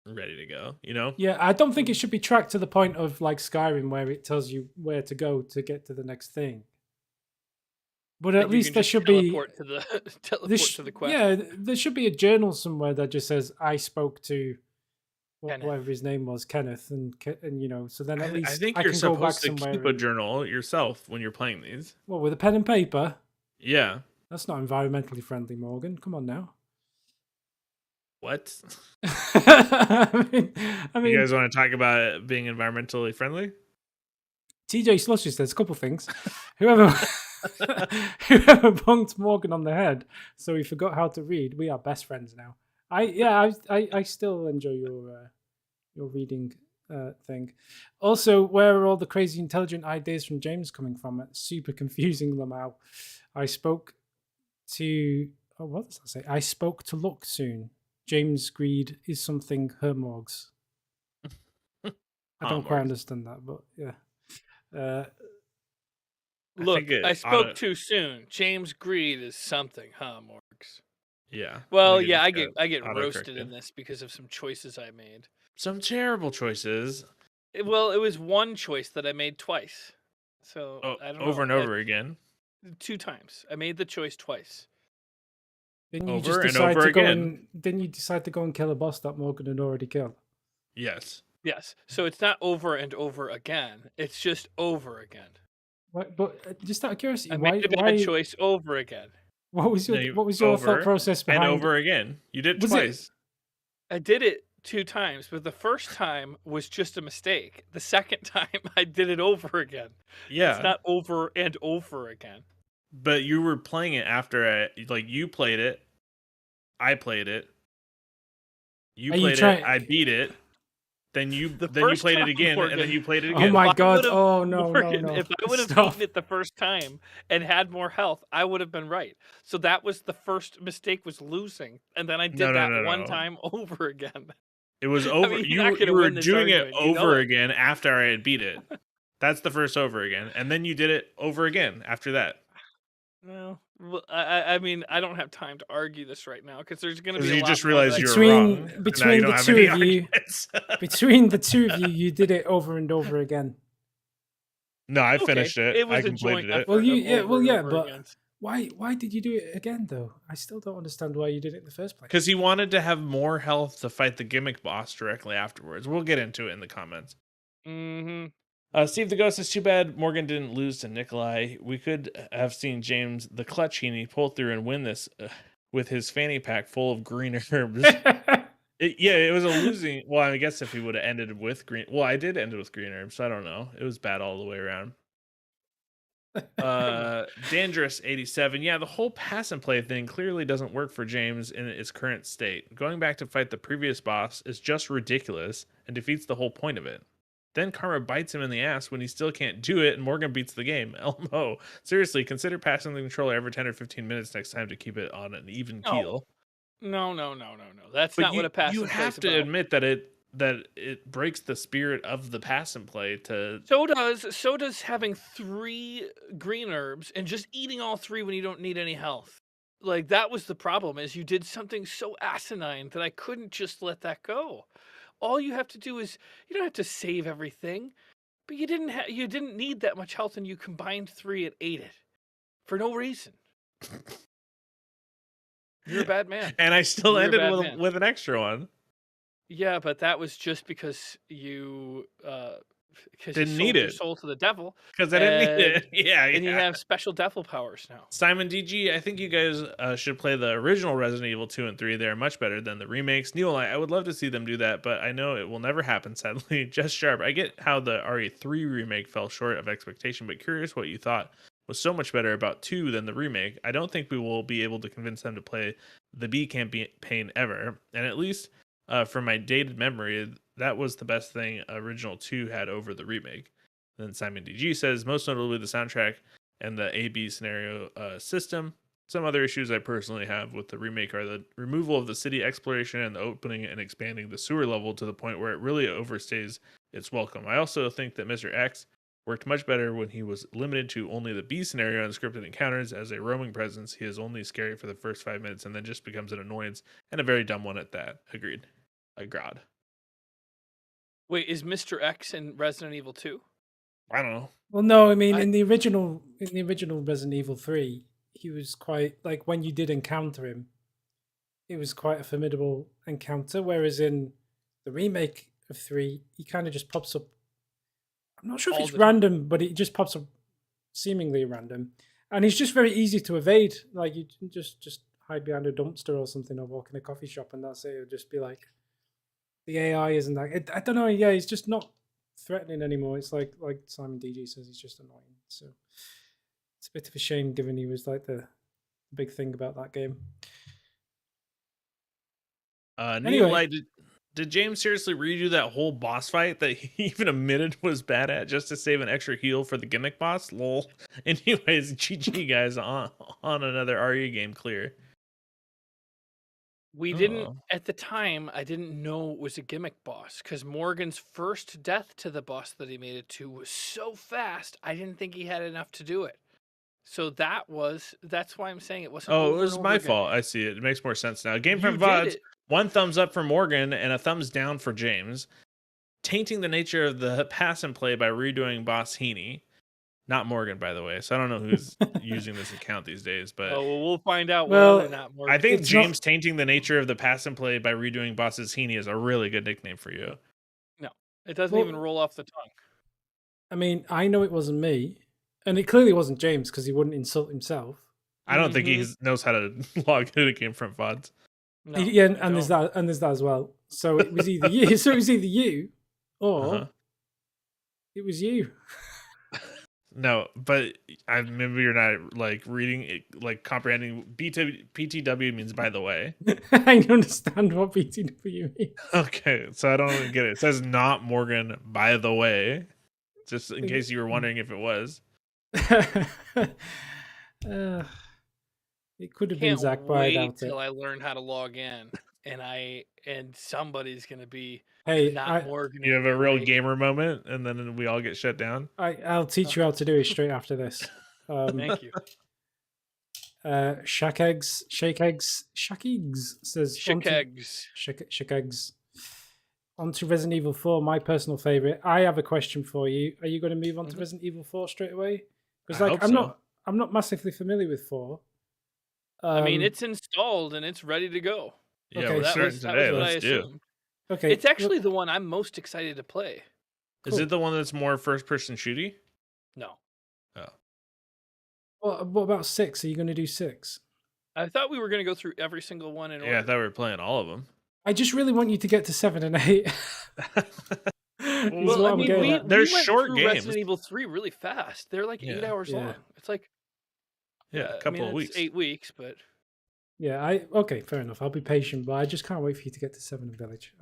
ready to go. Yeah, I don't think it should be tracked to the point of like Skyrim where it tells you where to go to get to the next thing. But at Like you least can there just should be teleport to the quest. yeah, there should be a journal somewhere that just says I spoke to Kenneth. whatever his name was, Kenneth, and so then at I least think I you're can go back supposed to somewhere. keep a journal yourself when you're playing these. Well, with a pen and paper. Yeah. That's not environmentally friendly, Morgan. Come on now. What? I mean, You guys want to talk about it being environmentally friendly? TJ Slushy says a couple things. Whoever bunked Morgan on the head, so he forgot how to read. We are best friends now. I still enjoy your reading thing. Also, where are all the crazy intelligent ideas from James coming from? It's super confusing, Lamau. I spoke to what does that say? I spoke to Luck soon. James Greed is something Hermorgs. I Huh, don't quite Morgs? understand that, but yeah. Uh, I think Look, I it spoke auto. too soon. James Greed is something, huh, Morgs? Yeah, I Well, think it yeah, just got I get auto roasted in corrected. this because of some choices I made. Some terrible choices. Well, it was one choice that I made twice. So Oh, I don't over know. and over again, Two times. I made the choice twice. didn't you just over and decide over to go again. and didn't you decide to go and kill a boss that Morgan had already killed? Yes. Yes. So it's not over and over again. It's just over again. What, but just out of curiosity, I made a bad choice over again. No, you what was your thought over process and behind? over again. You did it Was it twice. I did it two times, but the first time was just a mistake. The second time I did it over again. It's Yeah, not over and over again. but you were playing it after you played it. I played it. You are you played it. trying? I beat it. The Then you first played it time, again, and then Morgan, you played it Oh again. my if I would god! have Oh no no Morgan, no! if I would have Stop! beaten it the first time and had more health, I would have been right. So that was the first mistake, was losing, and then I No, did no, that no, one no. time over again. It was I over. mean, you're not You gonna were win this doing it argument, you know over it. again after I had beat it. That's the first over again, and then you did it over again after that. No, well, I mean, I don't have time to argue this right now because there's gonna be Because a you lot just more that realized I you can were say. wrong, and now you Between don't the have two any of you, arguments. between the two of you, you did it over and over again. No, I Okay, finished it. it I was a joint completed it. Well, effort you of yeah, over well and yeah, over but again. why did you do it again though? I still don't understand why you did it in the first place. Because he wanted to have more health to fight the gimmick boss directly afterwards. We'll get into it in the comments. Mm-hmm. Steve the Ghost is too bad Morgan didn't lose to Nikolai. We could have seen James the Clutch Heaney pull through and win this with his fanny pack full of green herbs. It was a losing. Well, I guess if he would have ended with green. Well, I did end it with green herbs, so I don't know. It was bad all the way around. Dangerous 87. Yeah, the whole pass and play thing clearly doesn't work for James in its current state. Going back to fight the previous boss is just ridiculous and defeats the whole point of it. Then Karma bites him in the ass when he still can't do it, and Morgan beats the game. Elmo. Seriously, consider passing the controller every 10 or 15 minutes next time to keep it on an even No, keel. no. That's But not what you a pass you and play's have to about. admit that it breaks the spirit of the pass and play to. So does having 3 green herbs and just eating all 3 when you don't need any health. Like, that was the problem, is you did something so asinine that I couldn't just let that go. All you have to do is, you don't have to save everything, but you didn't need that much health, and you combined 3 and ate it for no reason. You're a bad man. And I still You're a ended bad man. with an extra one. Yeah, but that was just because you Didn't need sold your it soul to the devil, because I didn't need and it. Yeah, and you yeah. have special devil powers now. Simon DG, I think you guys should play the original Resident Evil 2 and 3. They're much better than the remakes. Neil, I would love to see them do that, but I know it will never happen, sadly. Just Sharp. I get how the RE3 remake fell short of expectation, but curious what you thought was so much better about 2 than the remake. I don't think we will be able to convince them to play the B campaign ever, and at least from my dated memory, that was the best thing original 2 had over the remake. Then Simon DG says, most notably the soundtrack and the A/B scenario system. Some other issues I personally have with the remake are the removal of the city exploration and the opening and expanding the sewer level to the point where it really overstays its welcome. I also think that Mr. X worked much better when he was limited to only the B scenario and scripted encounters. As a roaming presence, he is only scary for the first 5 minutes and then just becomes an annoyance, and a very dumb one at that. Agreed. Agreed. Wait, is Mr. X in Resident Evil 2? I don't know. Well, no, I mean I in the original Resident Evil 3, he was quite like when you did encounter him, it was quite a formidable encounter. Whereas in the remake of 3, he kind of just pops up. I'm not sure if all it's the time. random, but it just pops up seemingly random, and he's just very easy to evade. Like you can just hide behind a dumpster or something, or walk in a coffee shop, and that's it. It'll just be like the AI isn't that. I don't know. Yeah, he's just not threatening anymore. It's like Simon DG says, he's just annoying. So it's a bit of a shame, given he was like the big thing about that game. Neil Anyway, Light, did James seriously redo that whole boss fight that he even admitted was bad at just to save an extra heal for the gimmick boss? Lol. Anyways, GG guys on another RE game clear. We didn't Oh. at the time, I didn't know it was a gimmick boss because Morgan's first death to the boss that he made it to was so fast, I didn't think he had enough to do it. So that's why I'm saying it wasn't Oh, it over and was over my again. fault. I see it. It makes more sense now. Game You from did VODs, it. one thumbs up for Morgan and a thumbs down for James. Tainting the nature of the pass and play by redoing Boss Heaney. Not Morgan, by the way. So I don't know who's using this account these days, but Oh, well, we'll find out whether or Well, not I Morgan. think it's not. James tainting the nature of the pass and play by redoing Boss's Heaney is a really good nickname for you. No, it doesn't even Well, roll off the tongue. I mean, I know it wasn't me, and it clearly wasn't James because he wouldn't insult himself. I don't think Mhm. he knows how to log into the Game from VODs. No, Yeah, I and there's don't. that, and there's that as well. So it was either you. So it was either you, Uh-huh. or it was you. No, but maybe you're not like reading it, like comprehending. PTW means by the way. I understand what BTW means. Okay, so I don't get it. It says not Morgan, by the way. Just in case you were wondering if it was. uh, it could have been Can't Zach, but I wait doubt till it. I learn how to log in, and somebody's gonna be Hey, not Morgan You in have a there, real right? gamer moment, and then we all get shut down. I'll teach you how to do it straight after this. Thank you. Shake Eggs says on to Shikegs. Shake Eggs. On to Resident Evil 4, my personal favorite. I have a question for you. Are you going to move on to Mhm. Resident Evil 4 straight away? Because I like hope so. I'm not massively familiar with 4. I mean, it's installed and it's ready to go. Yeah, Okay, we're That so starting was that was today. what I Let's do. assumed. okay, It's actually the one I'm most excited to play. Is it cool. the one that's more first person shooty? No. Oh. What about 6? Are you going to do 6? I thought we were gonna go through every single one in Yeah, I order. thought we were playing all of them. I just really want you to get to 7 and 8. Is Well, what I I'm mean, getting we at. They're we went short through games. Resident Evil 3 really fast. They're like 8 Yeah. hours Yeah. long. It's like Yeah, a I couple mean, of it's weeks. 8 weeks, but Yeah, okay, fair enough. I'll be patient, but I just can't wait for you to get to 7 and Village.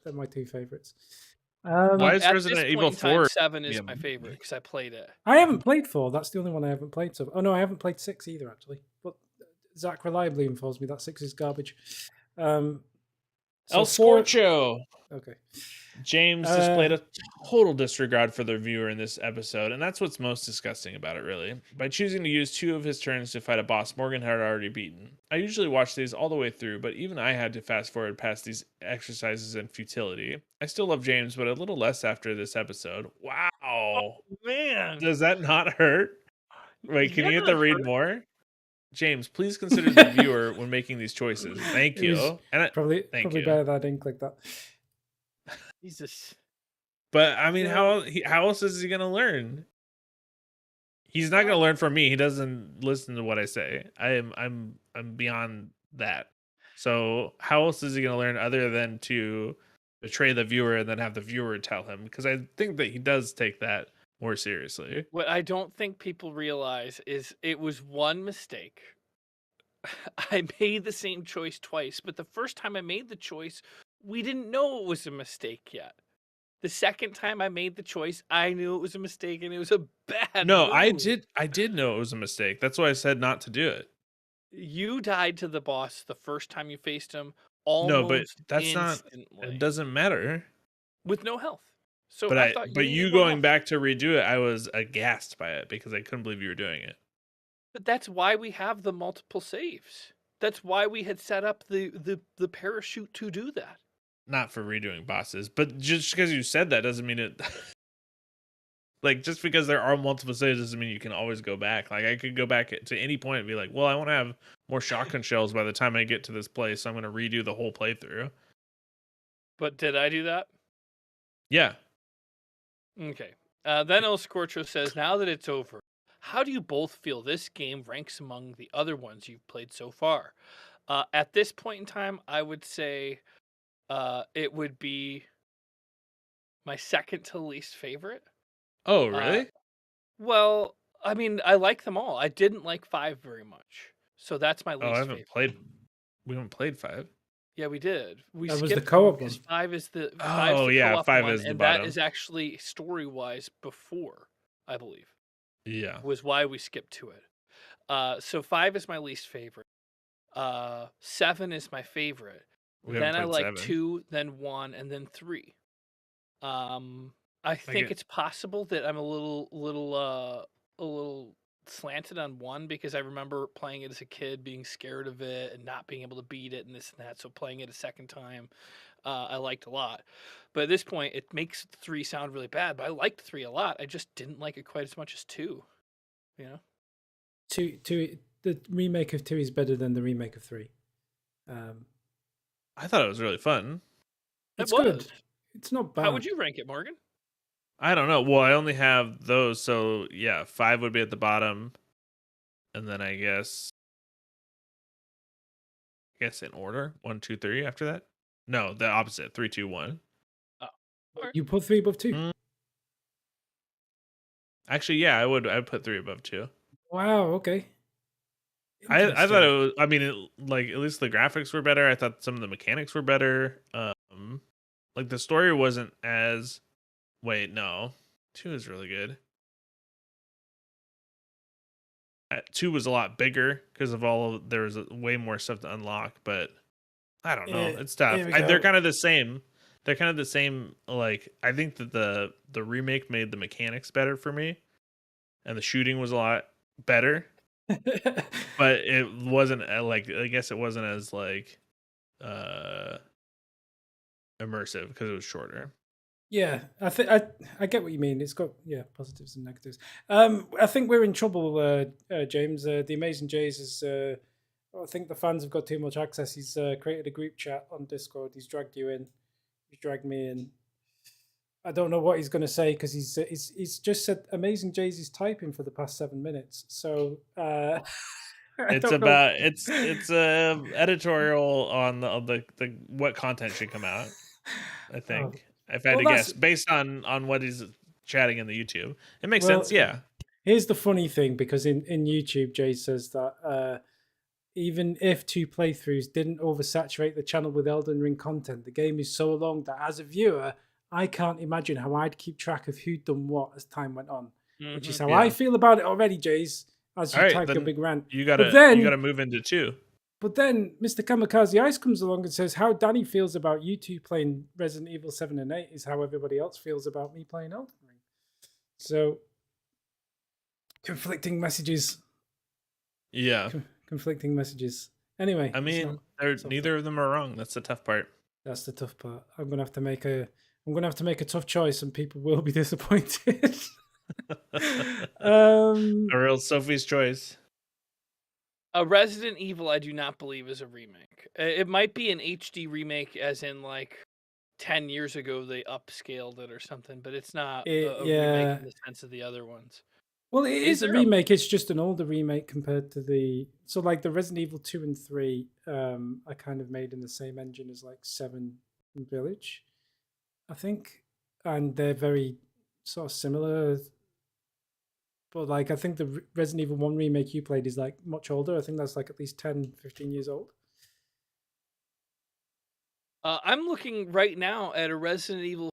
They're my 2 favorites. Why is at this Resident point Evil in time, 4? 7 is Yeah. my favorite because I played it. I haven't played 4. That's the only one I haven't played. So, oh no, I haven't played 6 either, actually. But Zach reliably informs me that 6 is garbage. So El 4. Scorcho. Okay. James displayed a total disregard for the viewer in this episode, and that's what's most disgusting about it, really. By choosing to use 2 of his turns to fight a boss Morgan had already beaten. I usually watch these all the way through, but even I had to fast forward past these exercises in futility. I still love James, but a little less after this episode. Wow. Man, Does that not hurt? Wait, can yeah, you hit it the read hurt. more? James, please consider the viewer when making these choices. Thank It was you. And probably thank you. better that I didn't click that. Jesus. But I mean, Yeah. how else is he gonna learn? He's not gonna learn from me. He doesn't listen to what I say. I'm beyond that. So how else is he gonna learn other than to betray the viewer and then have the viewer tell him? Because I think that he does take that more seriously. What I don't think people realize is it was one mistake. I made the same choice twice, but the first time I made the choice, we didn't know it was a mistake yet. The second time I made the choice, I knew it was a mistake and it was a bad No, move. I did know it was a mistake. That's why I said not to do it. You died to the boss the first time you faced him No, but almost that's not. instantly It doesn't matter. with no health. So But I thought you but needed you more going health. back to redo it, I was aghast by it because I couldn't believe you were doing it. But that's why we have the multiple saves. That's why we had set up the parachute to do that. Not for redoing bosses, but just because you said that doesn't mean it. Like, just because there are multiple saves doesn't mean you can always go back. Like, I could go back to any point and be like, well, I want to have more shotgun shells by the time I get to this place, so I'm going to redo the whole playthrough. But did I do that? Yeah. Okay. Then El Scorcho says, now that it's over, how do you both feel this game ranks among the other ones you've played so far? At this point in time, I would say it would be my second to least favorite. Oh, Uh, really? well, I mean, I like them all. I didn't like 5 very much. So that's my Oh, I least haven't favorite. played. We haven't played 5. Yeah, we did. We That was the skipped co-op because one. 5 is the Oh, yeah, co-op 5 one, is the and that bottom. is actually story-wise before, I believe, Yeah. was why we skipped to it. So 5 is my least favorite. 7 is my favorite. We haven't Then I played like 7. 2, then 1, and then 3. I Like think it, it's possible that I'm a little slanted on 1 because I remember playing it as a kid, being scared of it and not being able to beat it and this and that. So playing it a second time, I liked a lot. But at this point, it makes 3 sound really bad. But I liked 3 a lot. I just didn't like it quite as much as 2. You know, Two. The remake of 2 is better than the remake of 3. Um, I thought it was really fun. it it's good. was. It's not How would bad. you rank it, Morgan? I don't know. Well, I only have those, so yeah, 5 would be at the bottom, and then I guess in order 1, 2, 3 after that. No, the opposite 3, 2, 1. Oh, all right. You put 3 above 2. Mm, Actually, yeah, I'd put 3 above 2. Wow. Okay. I thought it Interesting. was. I mean, like at least the graphics were better. I thought some of the mechanics were better. Like the story wasn't as. Wait, no, 2 is really good. 2 was a lot bigger because of there was way more stuff to unlock. But I don't know. It's tough. Here we They're go. kind of the same. They're kind of the same. Like I think that the remake made the mechanics better for me, and the shooting was a lot better. But it wasn't like I guess it wasn't as like uh immersive because it was shorter. Yeah, I get what you mean. It's got positives and negatives. I think we're in trouble, James. The Amazing Jays is. I think the fans have got too much access. He's created a group chat on Discord. He's dragged you in. He's dragged me in. I don't know what he's going to say because he's just said Amazing Jays is typing for the past 7 minutes. So I It's don't know. about it's a editorial on the what content should come out. I Oh, think if I had well, to that's guess based on what he's chatting in the YouTube, it makes well. sense. Yeah, Here's the funny thing because in YouTube, Jay says that even if 2 playthroughs didn't oversaturate the channel with Elden Ring content, the game is so long that as a viewer, I can't imagine how I'd keep track of who'd done what as time went on, which is Mm-hmm. how I yeah. feel about it already, Jays, as All you right, type your then big rant. you But gotta then, move into 2. but then Mr. Kamikaze Ice comes along and says how Danny feels about you two playing Resident Evil 7 and 8 is how everybody else feels about me playing Elden Ring. So, conflicting messages. Yeah, Conflicting messages. Anyway, I it's not. mean, It's not neither of them are wrong. That's the tough part. That's the tough part. I'm gonna have to make a. I'm gonna have to make a tough choice, and people will be disappointed. A real Sophie's choice. A Resident Evil, I do not believe is a remake. It might be an HD remake, as in like 10 years ago they upscaled it or something, but it's not a remake Yeah. in the sense of the other ones. Well, it Is is a there a remake. It's just an older remake compared to the. So, like the Resident Evil 2 and 3, are kind of made in the same engine as like 7 and Village, I think, and they're very sort of similar. But like, I think the Resident Evil 1 remake you played is like much older. I think that's like at least 10, 15 years old. I'm looking right now at a Resident Evil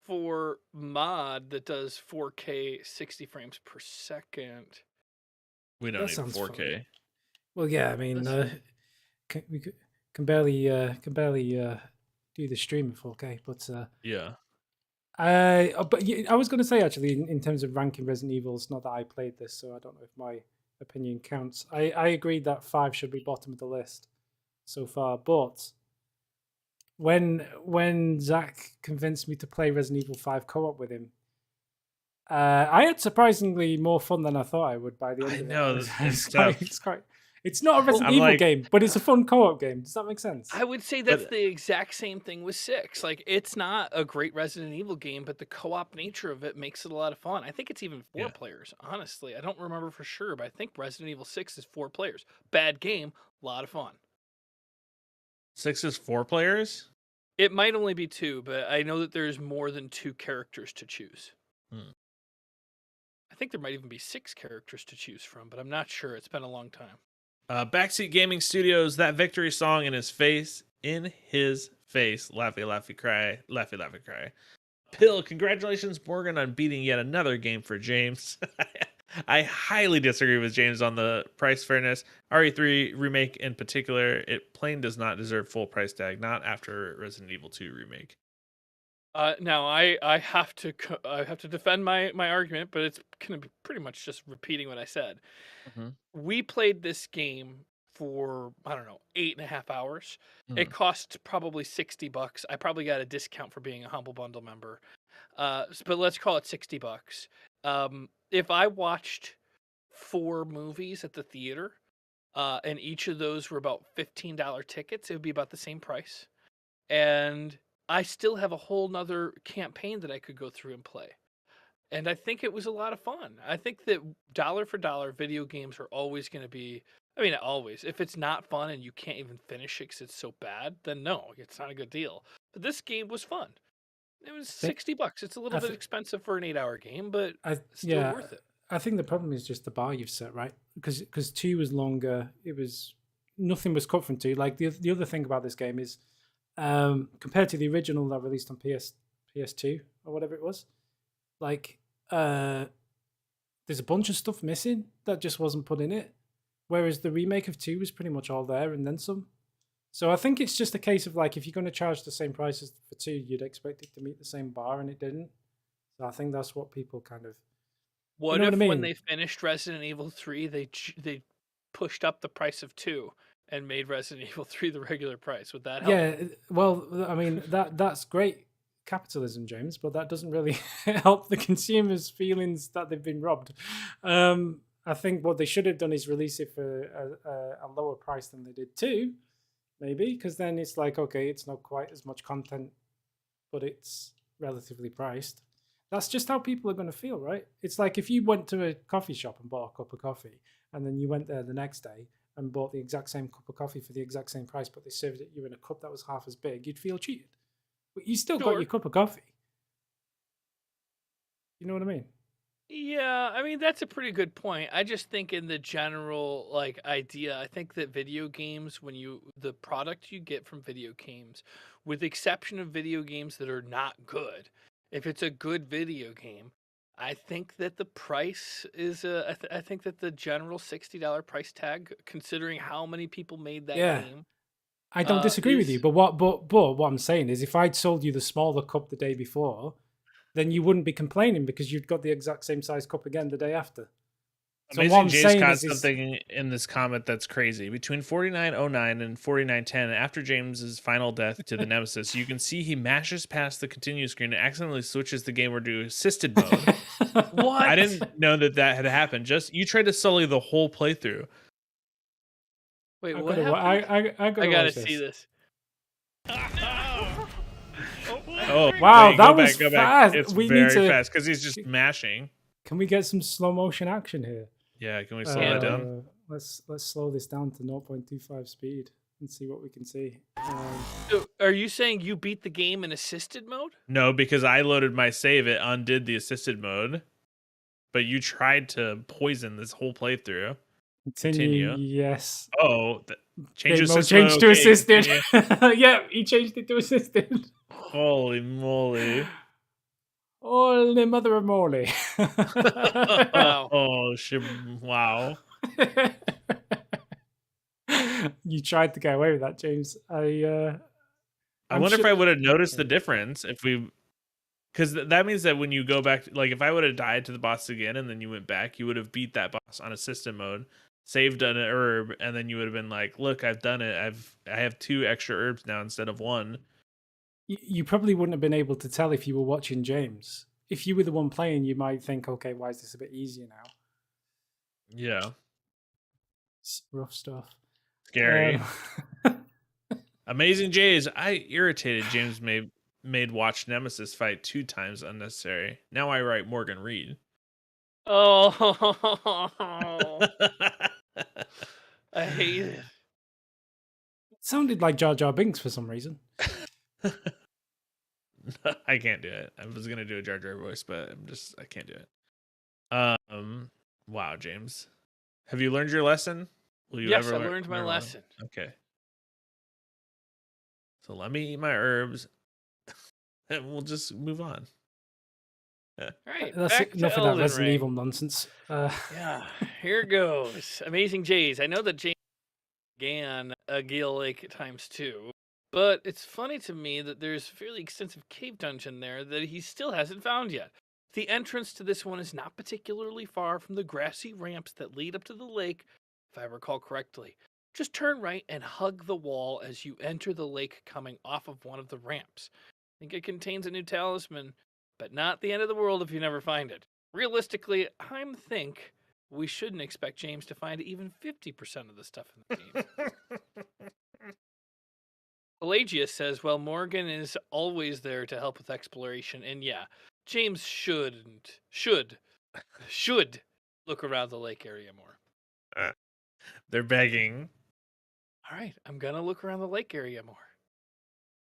4 mod that does 4K 60 frames per second. We don't That need sounds fun. 4K. Well, yeah, I mean, This- can barely do the stream in 4K, but Yeah. I was going to say actually in terms of ranking Resident Evil, it's not that I played this, so I don't know if my opinion counts. I agree that 5 should be bottom of the list so far, but when Zach convinced me to play Resident Evil 5 co-op with him, I had surprisingly more fun than I thought I would by the end I of it. know, It's it's tough. it's not a Resident I'm Evil like- game, but it's a fun co-op game. Does that make sense? I would say that's But- the exact same thing with 6. Like, it's not a great Resident Evil game, but the co-op nature of it makes it a lot of fun. I think it's even 4 Yeah. players, honestly. I don't remember for sure, but I think Resident Evil 6 is 4 players. Bad game, a lot of fun. 6 is 4 players. It might only be 2, but I know that there's more than 2 characters to choose. Hmm. I think there might even be 6 characters to choose from, but I'm not sure. It's been a long time. Backseat Gaming Studios, that victory song in his face, laughy, laughy, cry, laughy, laughy, cry. Pill, congratulations, Morgan, on beating yet another game for James. I highly disagree with James on the price fairness. RE3 remake in particular, it plain does not deserve full price tag. Not after Resident Evil 2 remake. Now I have to I have to defend my argument, but it's gonna be pretty much just repeating what I said. Mhm. We played this game for, I don't know, 8.5 hours. It Mhm. cost probably $60. I probably got a discount for being a Humble Bundle member. But let's call it $60. If I watched 4 movies at the theater, and each of those were about $15 tickets, it would be about the same price. And I still have a whole nother campaign that I could go through and play. And I think it was a lot of fun. I think that dollar for dollar, video games are always going to be. I mean, always. If it's not fun and you can't even finish it because it's so bad, then no, it's not a good deal. But this game was fun. It was Think $60. It's a little I bit th- expensive for an 8-hour game, but I still yeah, worth it. I think the problem is just the bar you've set, right? Because two was longer. It was nothing was cut from two. Like the other thing about this game is, compared to the original that released on PS2 or whatever it was, like uh, there's a bunch of stuff missing that just wasn't put in it. Whereas the remake of two was pretty much all there and then some. So I think it's just a case of like if you're going to charge the same price as for two, you'd expect it to meet the same bar, and it didn't. So I think that's what people kind of, you What know what I if when mean? they finished Resident Evil 3, they pushed up the price of 2 and made Resident Evil 3 the regular price? Would that help? Yeah, well, I mean that's great capitalism, James, but that doesn't really help the consumers' feelings that they've been robbed. I think what they should have done is release it for a lower price than they did too, maybe, because then it's like okay, it's not quite as much content, but it's relatively priced. That's just how people are going to feel, right? It's like if you went to a coffee shop and bought a cup of coffee, and then you went there the next day and bought the exact same cup of coffee for the exact same price, but they served it you in a cup that was half as big, you'd feel cheated. But you still got your Sure. cup of coffee. You know what I mean? Yeah, I mean that's a pretty good point. I just think in the general like idea, I think that video games when you the product you get from video games, with the exception of video games that are not good, if it's a good video game, I think that the price is I think that the general $60 price tag considering how many people made that Yeah, game I don't disagree with you. is But what I'm saying is, if I'd sold you the smaller cup the day before, then you wouldn't be complaining because you'd got the exact same size cup again the day after. So what Amazing I'm Jay's saying caught is something in this comment that's crazy. Between 4909 and 4910, after James's final death to the Nemesis, you can see he mashes past the continue screen and accidentally switches the game over to assisted mode. I what? didn't know that that had happened. Just you tried to sully the whole playthrough. Wait, I've what got to. happened? I got I to got to watch see this. this. Oh, Wow, wait, that was go back. fast. It's We need very to. fast because he's just mashing. Can we get some slow motion action here? Yeah, can we slow that down? Let's slow this down to 0.25 speed and see what we can see. So, are you saying you beat the game in assisted mode? No, because I loaded my save, it undid the assisted mode. But you tried to poison this whole playthrough. Continue. Continue. Yes. Oh, change Game to mode assisted mode. changed to Okay, assisted. continue. Yeah, he changed it to assisted. Holy moly. Holy mother of moly. Wow. Oh, wow. You tried to get away with that, James. I I'm wonder if sure. I would have noticed the difference if we, because that means that when you go back, like if I would have died to the boss again and then you went back, you would have beat that boss on assistant mode, saved an herb, and then you would have been like, "Look, I've done it. I have 2 extra herbs now instead of 1." You probably wouldn't have been able to tell if you were watching James. If you were the one playing, you might think, okay, why is this a bit easier now? Yeah, It's rough stuff. scary. Amazing Jays. I irritated James made watch Nemesis fight 2 times unnecessary. Now I write Morgan Reed. Oh, I hate it. It sounded like Jar Jar Binks for some reason. I can't do it. I was gonna do a Jar Jar voice, but I can't do it. Wow, James. Have you learned your lesson? Will you Yes, ever I learn learned my one? lesson. Okay. So let me eat my herbs and we'll just move on. Right, That's back to enough of that Elden Resident Ring. Evil nonsense. Yeah, here goes. Amazing Jays. I know that James began a Gale Lake times two, but it's funny to me that there's a fairly extensive cave dungeon there that he still hasn't found yet. The entrance to this one is not particularly far from the grassy ramps that lead up to the lake, if I recall correctly. Just turn right and hug the wall as you enter the lake coming off of one of the ramps. I think it contains a new talisman, but not the end of the world if you never find it. Realistically, I'm think we shouldn't expect James to find even 50% of the stuff in the game. Pelagius says, well, Morgan is always there to help with exploration, and yeah, James should look around the lake area more. They're begging. All right, I'm gonna look around the lake area more.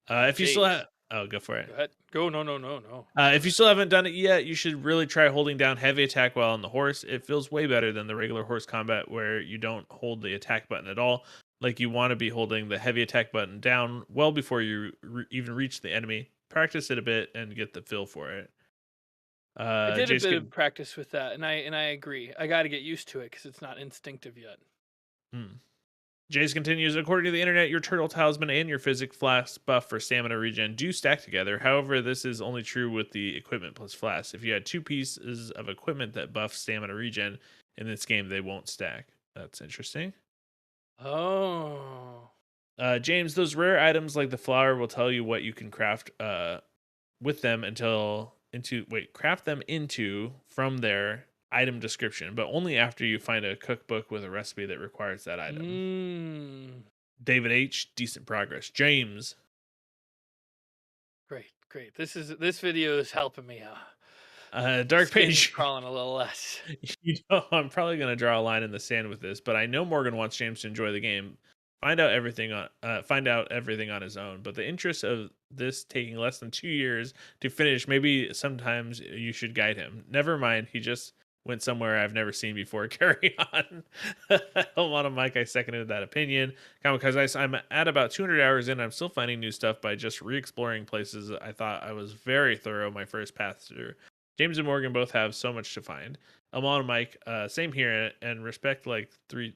If you still James, have, oh, go for it. go ahead. Go. No. If you still haven't done it yet, you should really try holding down heavy attack while on the horse. It feels way better than the regular horse combat where you don't hold the attack button at all. Like you want to be holding the heavy attack button down well before you even reach the enemy. Practice it a bit and get the feel for it. I did a Jace bit can, of practice with that, and I agree. I got to get used to it because it's not instinctive yet. Jace continues, according to the internet, your turtle talisman and your physic flask buff for stamina regen do stack together. However, this is only true with the equipment plus flask. If you had two pieces of equipment that buff stamina regen in this game, they won't stack. That's interesting. Oh. James, those rare items like the flower will tell you what you can craft with them craft them into from their item description, but only after you find a cookbook with a recipe that requires that item. David H, decent progress. James. Great. This video is helping me out. Dark Skin's Page. crawling a little less. I'm probably gonna draw a line in the sand with this, but I know Morgan wants James to enjoy the game. Find out everything on his own. But the interest of this taking less than 2 years to finish, maybe sometimes you should guide him. Never mind, he just went somewhere I've never seen before. Carry on. Hold on, Mike. I seconded that opinion. Because I'm at about 200 hours in. I'm still finding new stuff by just re-exploring places I thought I was very thorough my first path through. James and Morgan both have so much to find. I'm on Mike. Same here, and respect like three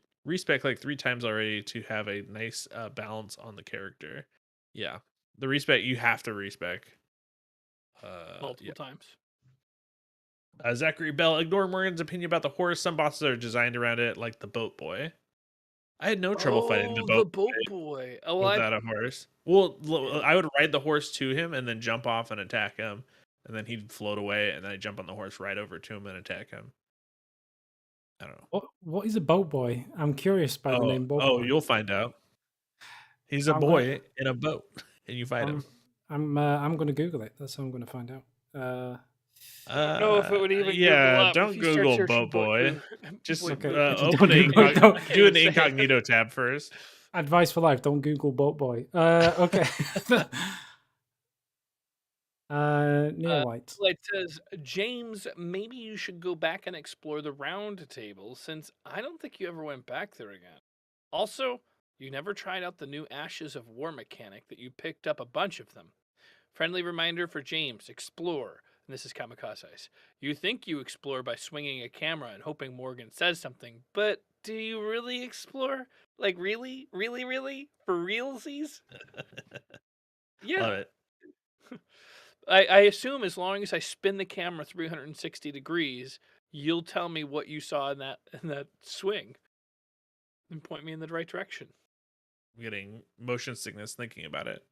times already to have a nice balance on the character. Yeah, the respect you have to respect Multiple times. Zachary Bell, ignore Morgan's opinion about the horse. Some bosses are designed around it, like the boat boy. I had no trouble fighting the boat boy. Oh, without a horse. Well, I would ride the horse to him and then jump off and attack him, and then he'd float away, and then I'd jump on the horse right over to him and attack him. I don't know. What is a boat boy? I'm curious by the name boat boy. You'll find out. He's a boy in a boat, and you fight him. I'm gonna Google it. That's how I'm gonna find out. I don't know if it would even Google up don't if you start Google searching boat boy. Just boy. open do an incognito tab first. Advice for life: don't Google boat boy. Okay. Neil White. Light says, James, maybe you should go back and explore the round table since I don't think you ever went back there again. Also, you never tried out the new Ashes of War mechanic that you picked up a bunch of them. Friendly reminder for James, explore. And this is Kamikazes. You think you explore by swinging a camera and hoping Morgan says something, but do you really explore? Like, really? Really, really? For realsies? Yeah. Love it. I assume as long as I spin the camera 360 degrees, you'll tell me what you saw in that swing and point me in the right direction. I'm getting motion sickness thinking about it.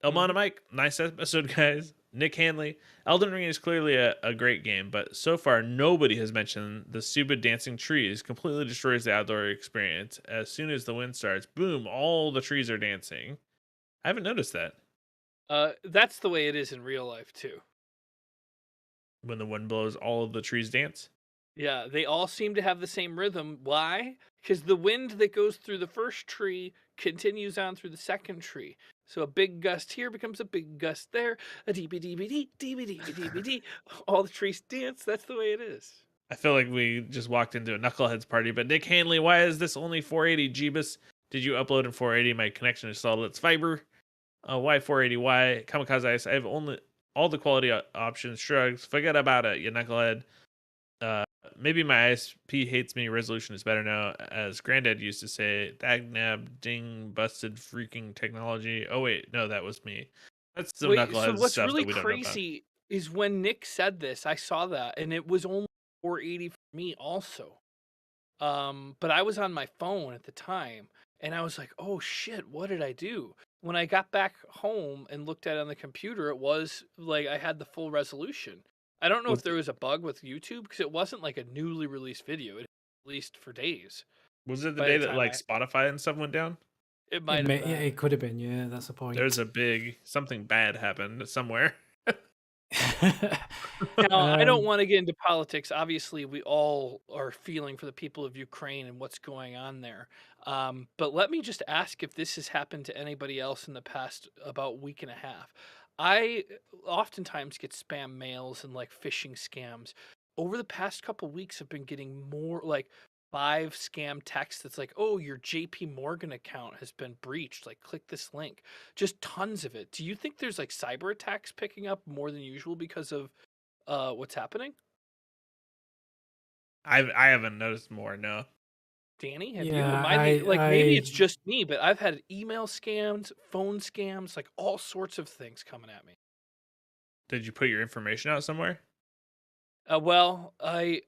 Elmona Mike, nice episode, guys. Nick Hanley. Elden Ring is clearly a great game, but so far nobody has mentioned the stupid dancing trees completely destroys the outdoor experience. As soon as the wind starts, boom, all the trees are dancing. I haven't noticed that. That's the way it is in real life, too. When the wind blows, all of the trees dance? Yeah, they all seem to have the same rhythm. Why? Because the wind that goes through the first tree continues on through the second tree. So a big gust here becomes a big gust there. A dee-dee-dee-dee-dee. All the trees dance. That's the way it is. I feel like we just walked into a Knuckleheads party, but Nick Hanley, why is this only 480? Jeebus, did you upload in 480? My connection is solid. It's fiber. Y480Y, Kamikaze Ice. I have only all the quality options. Shrugs. Forget about it, you knucklehead. Uh, Maybe my ISP hates me. Resolution is better now. As Granddad used to say, dagnab, ding, busted freaking technology. Oh, wait. No, that was me. That's some Wait, so knucklehead what's stuff really that we don't know about. crazy is when Nick said this, I saw that, and it was only 480 for me also. But I was on my phone at the time, and I was like, "Oh shit, what did I do?" When I got back home and looked at it on the computer, it was like I had the full resolution. I don't know if Was there it, was a bug with YouTube because it wasn't like a newly released video. It had been released for days was it the by the day that time like Spotify and stuff went down? it It might have may, yeah, been. it could have been. Yeah, that's the There's point. a big something bad happened somewhere. Now, I don't um, want to get into politics. Obviously, we all are feeling for the people of Ukraine and what's going on there. But let me just ask if this has happened to anybody else in the past about week and a half. I oftentimes get spam mails and like phishing scams. Over the past couple weeks, I've been getting more like 5 scam texts that's like, "Oh, your JP Morgan account has been breached. Like, click this link." Just tons of it. Do you think there's like cyber attacks picking up more than usual because of what's happening? I haven't noticed more. No. Danny, have you? yeah, Am I the like maybe I it's just me, but I've had email scams, phone scams, like all sorts of things coming at me. Did you put your information out somewhere? Well, I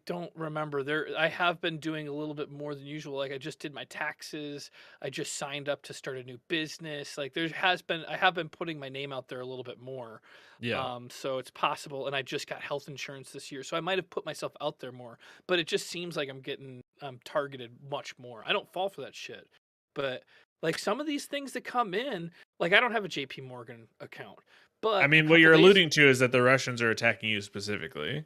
don't remember. I have been doing a little bit more than usual. Like I just did my taxes. I just signed up to start a new business. Like I have been putting my name out there a little bit more. Yeah. So it's possible. And I just got health insurance this year, so I might have put myself out there more. But it just seems like I'm getting targeted much more. I don't fall for that shit, but like some of these things that come in, like I don't have a JP Morgan account, I but a mean, what couple you're days alluding to is that the Russians are attacking you specifically.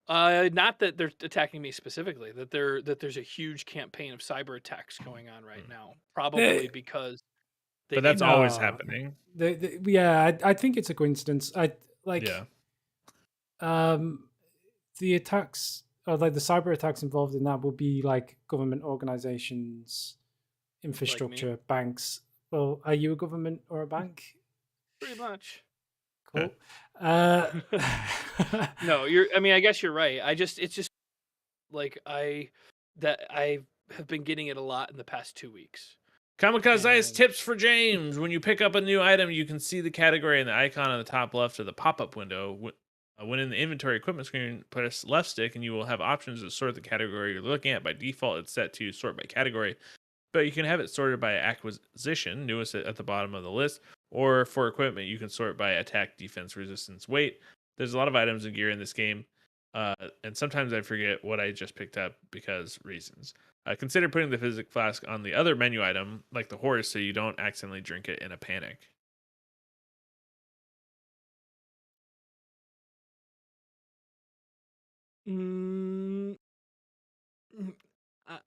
not that they're attacking me specifically, that there's a huge campaign of cyber attacks going on right Hmm. now, probably the, because they But hate that's me. always no, happening. yeah, I think it's a coincidence. I Yeah. like um the attacks or like the cyber attacks involved in that would be like government organizations, Like me, infrastructure, banks. Well, are you a government or a bank? pretty much. Cool. Uh, No, you're. I mean, I guess you're right. It's just like I have been getting it a lot in the past 2 weeks, Kamikaze Ice and tips for James. When you pick up a new item, you can see the category and the icon on the top left of the pop-up window. When in the inventory equipment screen, press left stick and you will have options to sort the category you're looking at. By default, it's set to sort by category, but you can have it sorted by acquisition, newest at the bottom of the list, or for equipment, you can sort by attack, defense, resistance, weight. There's a lot of items and gear in this game, and sometimes I forget what I just picked up because reasons. Consider putting the physic flask on the other menu item, like the horse, so you don't accidentally drink it in a panic. mm,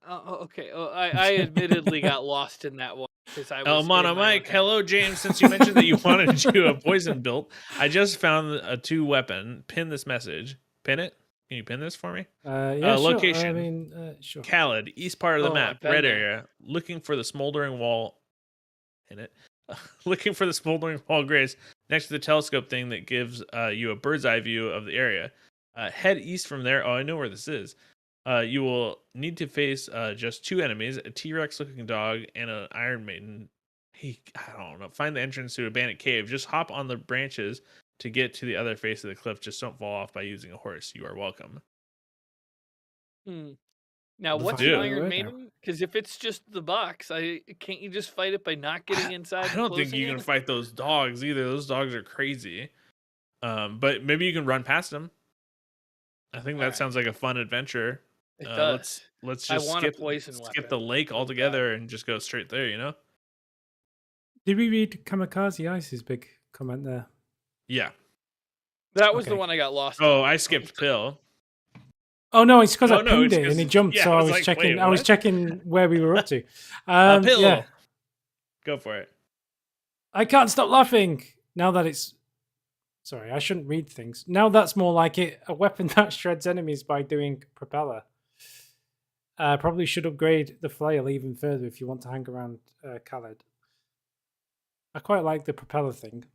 okay. I admittedly got lost in that one because I El was in Mono my own Mike, head. hello James. Since you mentioned that you wanted you a poison built, I just found a 2 weapon. Pin this message. Pin it. Can you pin this for me? yeah, sure. I Location: mean, sure. Khaled, east part of the Oh, map, I've been red there. area. Looking for the smoldering wall. In it. Looking for the smoldering wall grace next to the telescope thing that gives you a bird's eye view of the area. Head east from there. Oh, I know where this is. You will need to face just 2 enemies: a T-Rex looking dog and an Iron Maiden. I don't know. Find the entrance to a bandit cave. Just hop on the branches to get to the other face of the cliff. Just don't fall off by using a horse. You are welcome. Hmm. Now, Let's what's Find an do my it. Iron way now. Maiden? Because if it's just the box, I can't you just fight it by not getting I inside and don't think closing you can it? fight those dogs either. Those dogs are crazy. But maybe you can run past them. I think All that right, sounds like a fun adventure. it Uh, does. let's let's I just want a skip poison skip the weapon lake really bad. altogether and just go straight there. You know? Did we read Kamikaze Ice's big comment there? Yeah. That was the Okay. one I got lost Oh, on. I skipped pill. Oh no, it's because I Oh no, pinned it's it and it because jumped, yeah. so I I was was like, wait, checking. I was what? checking where we were up to. A Yeah, pill. Go for it. I can't stop laughing now that it's. Sorry, I shouldn't read things. Now that's more like it. A weapon that shreds enemies by doing propeller. Probably should upgrade the flail even further if you want to hang around Khaled. I quite like the propeller thing.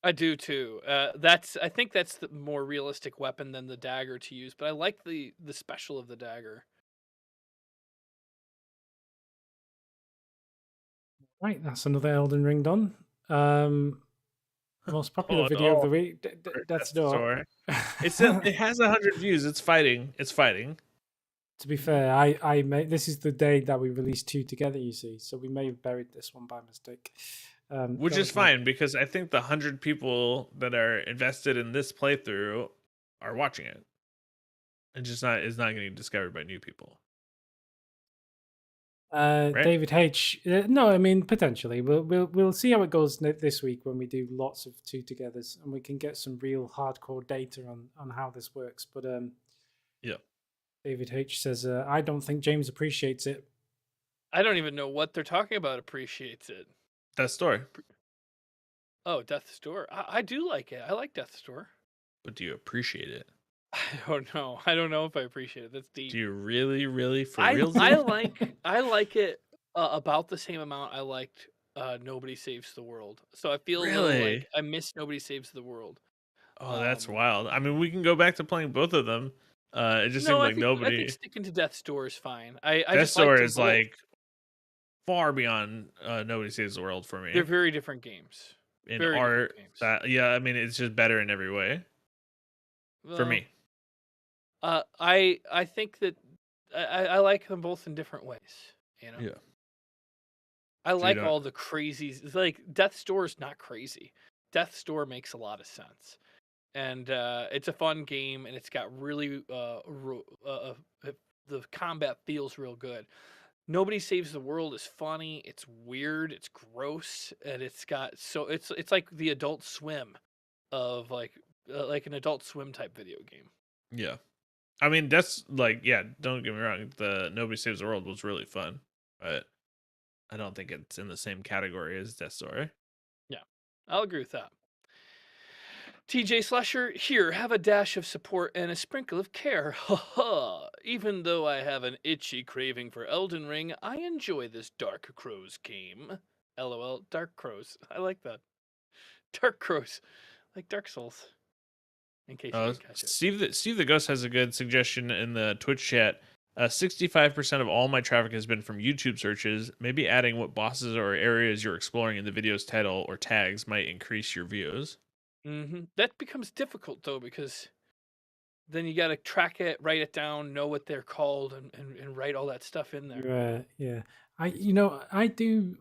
I do too. I think that's the more realistic weapon than the dagger to use, but I like the special of the dagger. Right, that's another Elden Ring done. Um, Most popular Oh video of no, the week, Death's that's the Door. story. It has 100 views. It's fighting. It's fighting. To be fair, I made this is the day that we released two together. You see, so we may have buried this one by mistake. Which That is was my fine because I think the 100 people that are invested in this playthrough are watching it. And just not is not getting discovered by new people. Right? David H. No, I mean potentially. We'll see how it goes this week when we do lots of two togethers and we can get some real hardcore data on how this works. But Yeah. David H says I don't think James appreciates it. I don't even know what they're talking about. Appreciates it. That story. Oh, Death's Door. I do like it. I like Death's Door. But do you appreciate it? I don't know. I don't know if I appreciate it. That's deep. Do you really, really for I real? I like it about the same amount I liked Nobody Saves the World. So I feel a little like Really? I miss Nobody Saves the World. Oh, that's Um, wild. I mean, we can go back to playing both of them. It just no, seems I like think nobody. sticking to Death's Door is fine. I That just liked story them is both. like far beyond Nobody Saves the World for They're me. very different games. In Very different art, games. that yeah, I mean, it's just better in every way for Well, me. I think that I like them both in different ways. You know, Yeah. I So you like don't. all the crazies. It's like Death's Door is not crazy. Death's Door makes a lot of sense, and it's a fun game, and it's got really the combat feels real good. Nobody Saves the World is funny. It's weird. It's gross, and it's like the Adult Swim of like an Adult Swim type video game. Yeah. I mean, that's like, yeah, don't get me wrong. The Nobody Saves the World was really fun, but I don't think it's in the same category as Death Story. Yeah, I'll agree with that. TJ Slasher, here, have a dash of support and a sprinkle of care. Ha ha! Even though I have an itchy craving for Elden Ring, I enjoy this Dark Crows game. LOL, Dark Crows. I like that. Dark Crows. Like Dark Souls. In case you didn't catch it. Steve the Ghost has a good suggestion in the Twitch chat. 65% of all my traffic has been from YouTube searches. Maybe adding what bosses or areas you're exploring in the video's title or tags might increase your views. That becomes difficult though, because then you gotta track it, write it down, know what they're called, and write all that stuff in there. Yeah. I do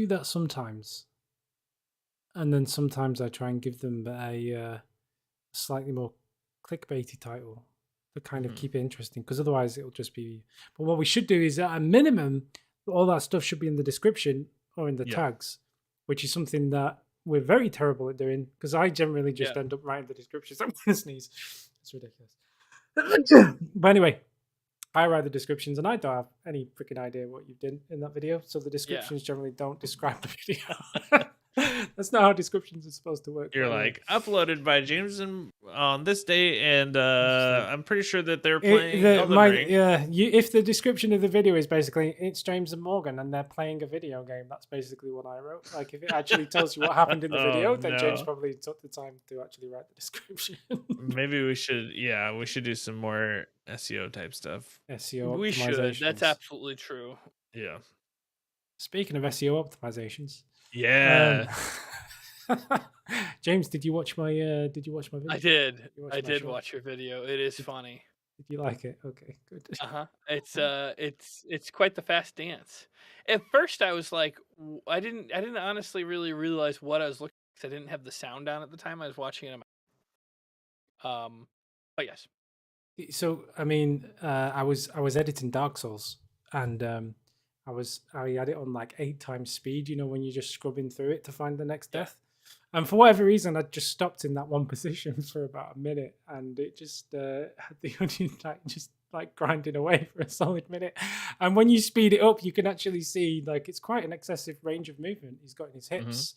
that sometimes, and then sometimes I try and give them a slightly more clickbaity title to kind of Mhm. keep it interesting, because otherwise it'll just be. But what we should do is, at a minimum, all that stuff should be in the description or in the Yeah. tags, which is something that we're very terrible at doing, because I generally just Yeah. end up writing the descriptions. I'm gonna sneeze. It's ridiculous. But anyway, I write the descriptions, and I don't have any freaking idea what you did in that video. So the descriptions generally don't describe the video. That's not how descriptions are supposed to work. You're By the way. like uploaded by James on this day, and like- I'm pretty sure that they're playing Elden Ring. If the description of the video is basically it's James and Morgan and they're playing a video game, that's basically what I wrote. Like if it actually tells you what happened in the video, then James no. probably took the time to actually write the description. Maybe we should do some more SEO type stuff. SEO We should. That's optimizations. absolutely true. Yeah. Speaking of SEO optimizations, Yeah. James, did you watch my video? I did. You watched I my did short? watch your video. It is funny. Did you like it? Okay, good. It's quite the fast dance. At first, I was like, I didn't honestly really realize what I was looking because I didn't have the sound down at the time. I was watching it on my, but yes, So I mean, I was editing Dark Souls, and I had it on like 8 times speed. You know, when you're just scrubbing through it to find the next Yeah. death. And for whatever reason, I just stopped in that one position for about a minute, and it just had the onion like just like grinding away for a solid minute. And when you speed it up, you can actually see like it's quite an excessive range of movement he's got in his hips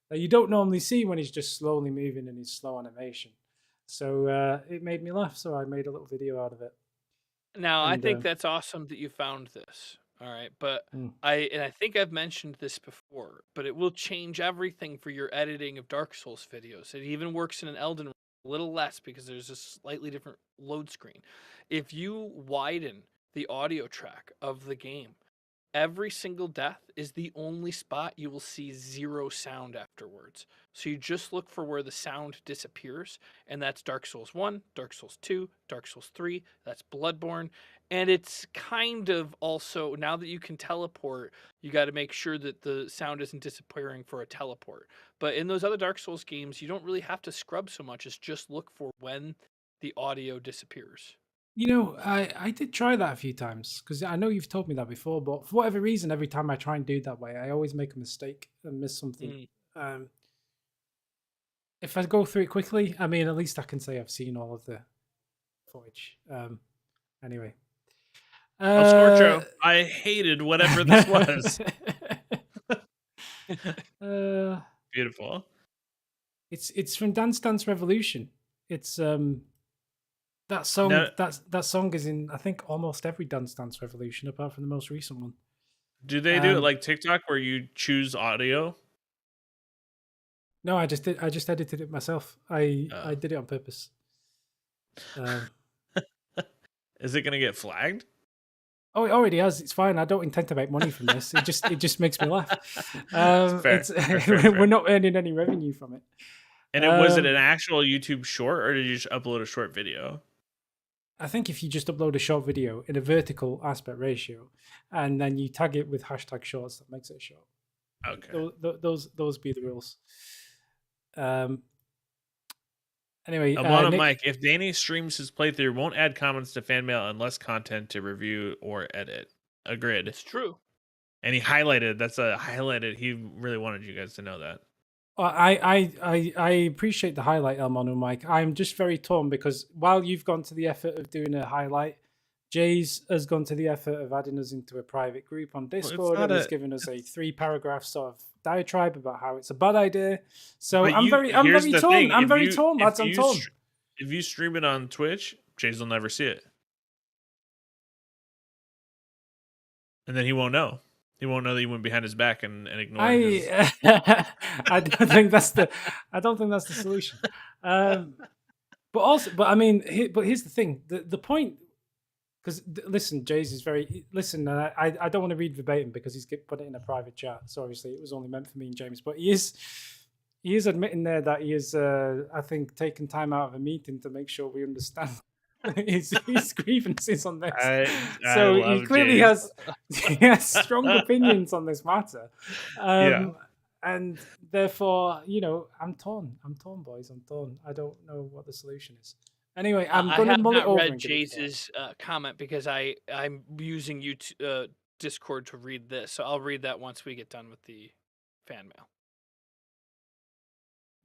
that you don't normally see when he's just slowly moving in his slow animation. So it made me laugh. So I made a little video out of it. now I And think that's awesome that you found this All right, but Mm. I think I've mentioned this before, but it will change everything for your editing of Dark Souls videos. It even works in an Elden Ring a little less because there's a slightly different load screen. If you widen the audio track of the game, every single death is the only spot you will see zero sound afterwards. So you just look for where the sound disappears, and that's Dark Souls 1, Dark Souls 2, Dark Souls 3, that's Bloodborne. And it's kind of also, now that you can teleport, you got to make sure that the sound isn't disappearing for a teleport. But in those other Dark Souls games, you don't really have to scrub so much as just look for when the audio disappears. You know, I did try that a few times because I know you've told me that before, but for whatever reason, every time I try and do it that way, I always make a mistake and miss something. Mm. Um, if I go through it quickly, I mean, at least I can say I've seen all of the footage. Anyway, Oh, Scorcho, I hated whatever this was. uh, Beautiful. it's from Dance Dance Revolution. It's that song. Now, That song is in, I think, almost every Dance Dance Revolution apart from the most recent one. do they do it Um, like TikTok where you choose audio? No, I just edited it myself. I Oh. did it on purpose. Is it gonna get flagged? Oh, it already has. It's fine. I don't intend to make money from this. It just makes me laugh. Fair, It's fair. we're not earning any revenue from it. And was it an actual YouTube short, or did you just upload a short video? I think if you just upload a short video in a vertical aspect ratio, and then you tag it with hashtag shorts, that makes it a short. Okay. Those be the rules. Anyway, Amon and Nick, Mike, if Danny streams his playthrough, won't add comments to fan mail unless content to review or edit. Agreed. It's true. And he highlighted. That's a highlighted. He really wanted you guys to know that. I appreciate the highlight, Elmon and Mike. I'm just very torn because while you've gone to the effort of doing a highlight, Jay's has gone to the effort of adding us into a private group on Discord and has given us a 3-paragraph sort of diatribe about how it's a bad idea. So But I'm very torn. I'm very torn, lads. I'm torn. If you stream it on Twitch, Jays will never see it, and then he won't know. He won't know that you went behind his back and ignored his... I don't think that's the solution. But I mean, here's the thing. The point, because listen, Jay's is very listen. I don't want to read verbatim because he's put it in a private chat. So obviously it was only meant for me and James. But he is admitting there that he is, I think, taken time out of a meeting to make sure we understand his grievances on this. So he clearly has strong opinions on this matter. And therefore, I'm torn. I'm torn, boys. I'm torn. I don't know what the solution is. Anyway, I'm going to mull it over. I have not read Jace's comment because I'm using Discord to read this, so I'll read that once we get done with the fan mail.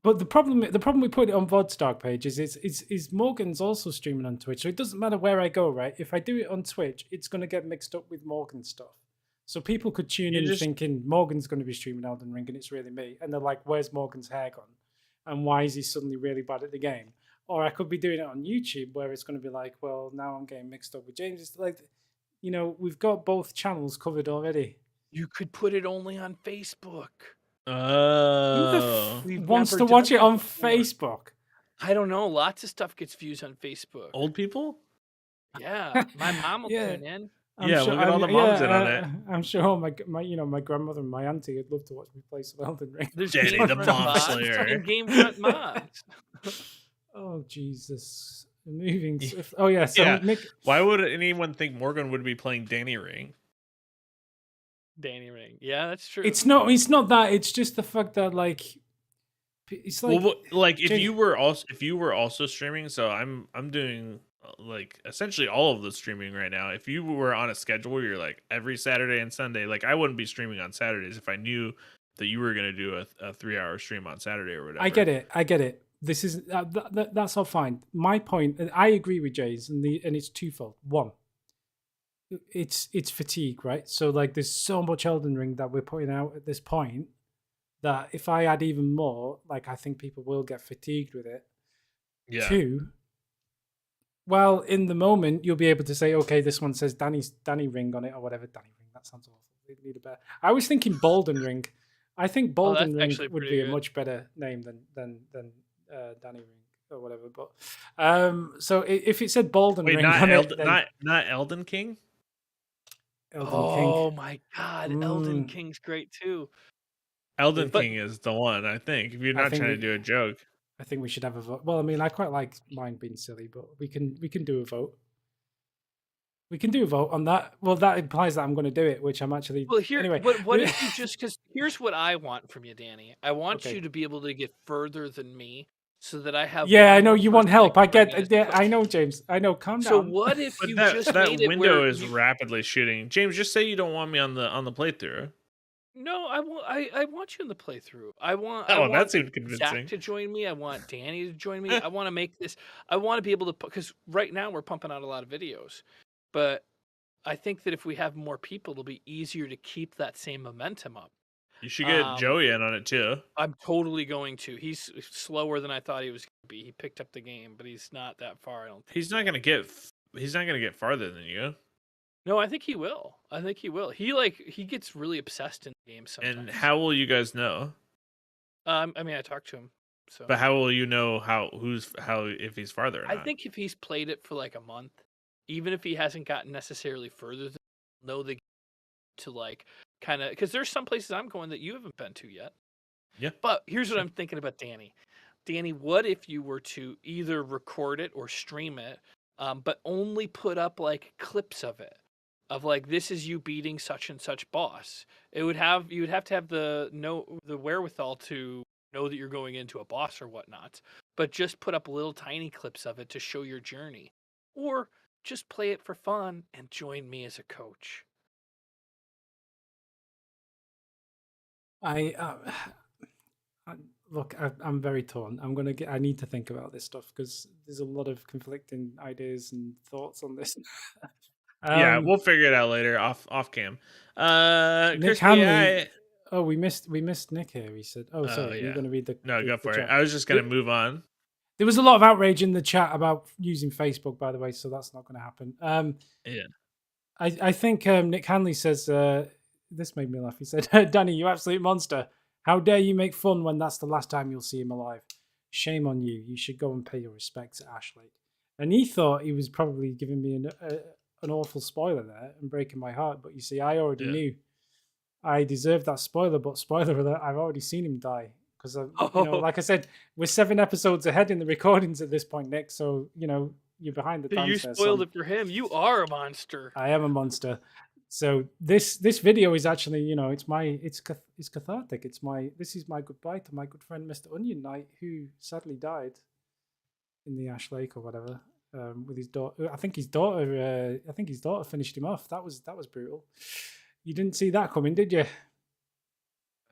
But the problem we put it on VOD's dark page is Morgan's also streaming on Twitch, so it doesn't matter where I go, right? If I do it on Twitch, it's going to get mixed up with Morgan's stuff. So people could tune in thinking Morgan's going to be streaming Elden Ring and it's really me, and they're like, "Where's Morgan's hair gone? And why is he suddenly really bad at the game?" Or I could be doing it on YouTube where it's going to be like, "Well, now I'm getting mixed up with James." It's like, we've got both channels covered already. You could put it only on Facebook. Who wants to watch it on Facebook? I don't know. Lots of stuff gets views on Facebook. Old people? Yeah, my mom will tune in. Look at all the moms in on it. I'm sure my grandmother and my auntie would love to watch me play some Elden Ring. There's Jenny the Mom Slayer and GameFront mods. Oh Jesus! Moving. Oh yeah. So Nick, why would anyone think Morgan would be playing Danny Ring? Danny Ring. Yeah, that's true. It's not that. It's just the fact that it's like if you were also streaming. So I'm doing like essentially all of the streaming right now. If you were on a schedule where you're like every Saturday and Sunday, like I wouldn't be streaming on Saturdays if I knew that you were going to do a 3-hour stream on Saturday or whatever. I get it. This is that's all fine. My point, I agree with Jay's, and it's twofold. One, it's fatigue, right? So like there's so much Elden Ring that we're putting out at this point that if I add even more, like I think people will get fatigued with it. Yeah. Two, well, in the moment you'll be able to say, okay, this one says Danny Ring on it or whatever. Danny Ring, That sounds awful. They need a better. I was thinking Bolden Ring. I think Oh, that's Bolden Ring actually would pretty be a good. much better name than Danny Ring or whatever. But so if it said Bolden Wait, Ring not on it, then not Elden King? Elden King. Oh my God, Elden Mm, King's great too. Elden it, But King is the one, I think. If you're I not think trying to we do a joke. I think we should have a vote. Well, I mean, I quite like mine being silly, but we can do a vote. We can do a vote on that. Well, that implies that I'm going to do it, which I'm actually well, here, anyway. what if you just because here's what I want from you, Danny. I want Okay. you to be able to get further than me, so that I have Yeah, I one know more you want person I help. I can bring get. in as a Yeah, I coach. know, James. I know. Calm So down. what if But you that just that made it where window is you? rapidly shooting. James, just say you don't want me on the playthrough. No, I want. I want you in the playthrough. I want. I Oh, that want seemed Zach convincing. to join me. I want Danny to join me. I want to make this. I want to be able to put because right now we're pumping out a lot of videos, but I think that if we have more people, it'll be easier to keep that same momentum up. You should get Um, Joey in on it too. I'm totally going to. He's slower than I thought he was going to be. He picked up the game, but he's not that far. I don't think. He's not gonna get he's not gonna get farther than you. No, I think he will. I think he will. He gets really obsessed in the game And sometimes. how will you guys know? I mean, I talked to him, so But how will you know how if he's farther or I not? think if he's played it for like a month, even if he hasn't gotten necessarily further than know the to like kind of because there's some places I'm going that you haven't been to yet. Yeah. But here's what Sure. I'm thinking about Danny. Danny, what if you were to either record it or stream it, but only put up like clips of it, of like this is you beating such and such boss. It would have you would have to have the wherewithal to know that you're going into a boss or whatnot, but just put up little tiny clips of it to show your journey, or just play it for fun and join me as a coach. I I- look. I'm very torn. I'm gonna get. I need to think about this stuff because there's a lot of conflicting ideas and thoughts on this. Yeah, um, we'll figure it out later off cam. Nick Crispy Hanley. I Oh, we missed Nick here. He said, "Oh, Oh sorry. You're yeah. going to read No, go the for it. chat." I was just gonna There, move on. there was a lot of outrage in the chat about using Facebook, by the way, so that's not going to happen. Yeah. I think Nick Hanley says this made me laugh. He said, "Danny, you absolute monster! How dare you make fun when that's the last time you'll see him alive? Shame on you. You should go and pay your respects at Ashley." And he thought he was probably giving me an awful spoiler there and breaking my heart. But you see, I already Yeah. knew I deserved that spoiler. But spoiler alert, I've already seen him die because Oh, like I said, we're 7 episodes ahead in the recordings at this point, Nick. So you're behind the you times there, spoiled son. it for him. You are a monster. I am a monster. So this video is actually, it's cathartic. This is my goodbye to my good friend Mr. Onion Knight, who sadly died in the Ash Lake or whatever, with his daughter. I think his daughter finished him off. That was brutal. You didn't see that coming, did you?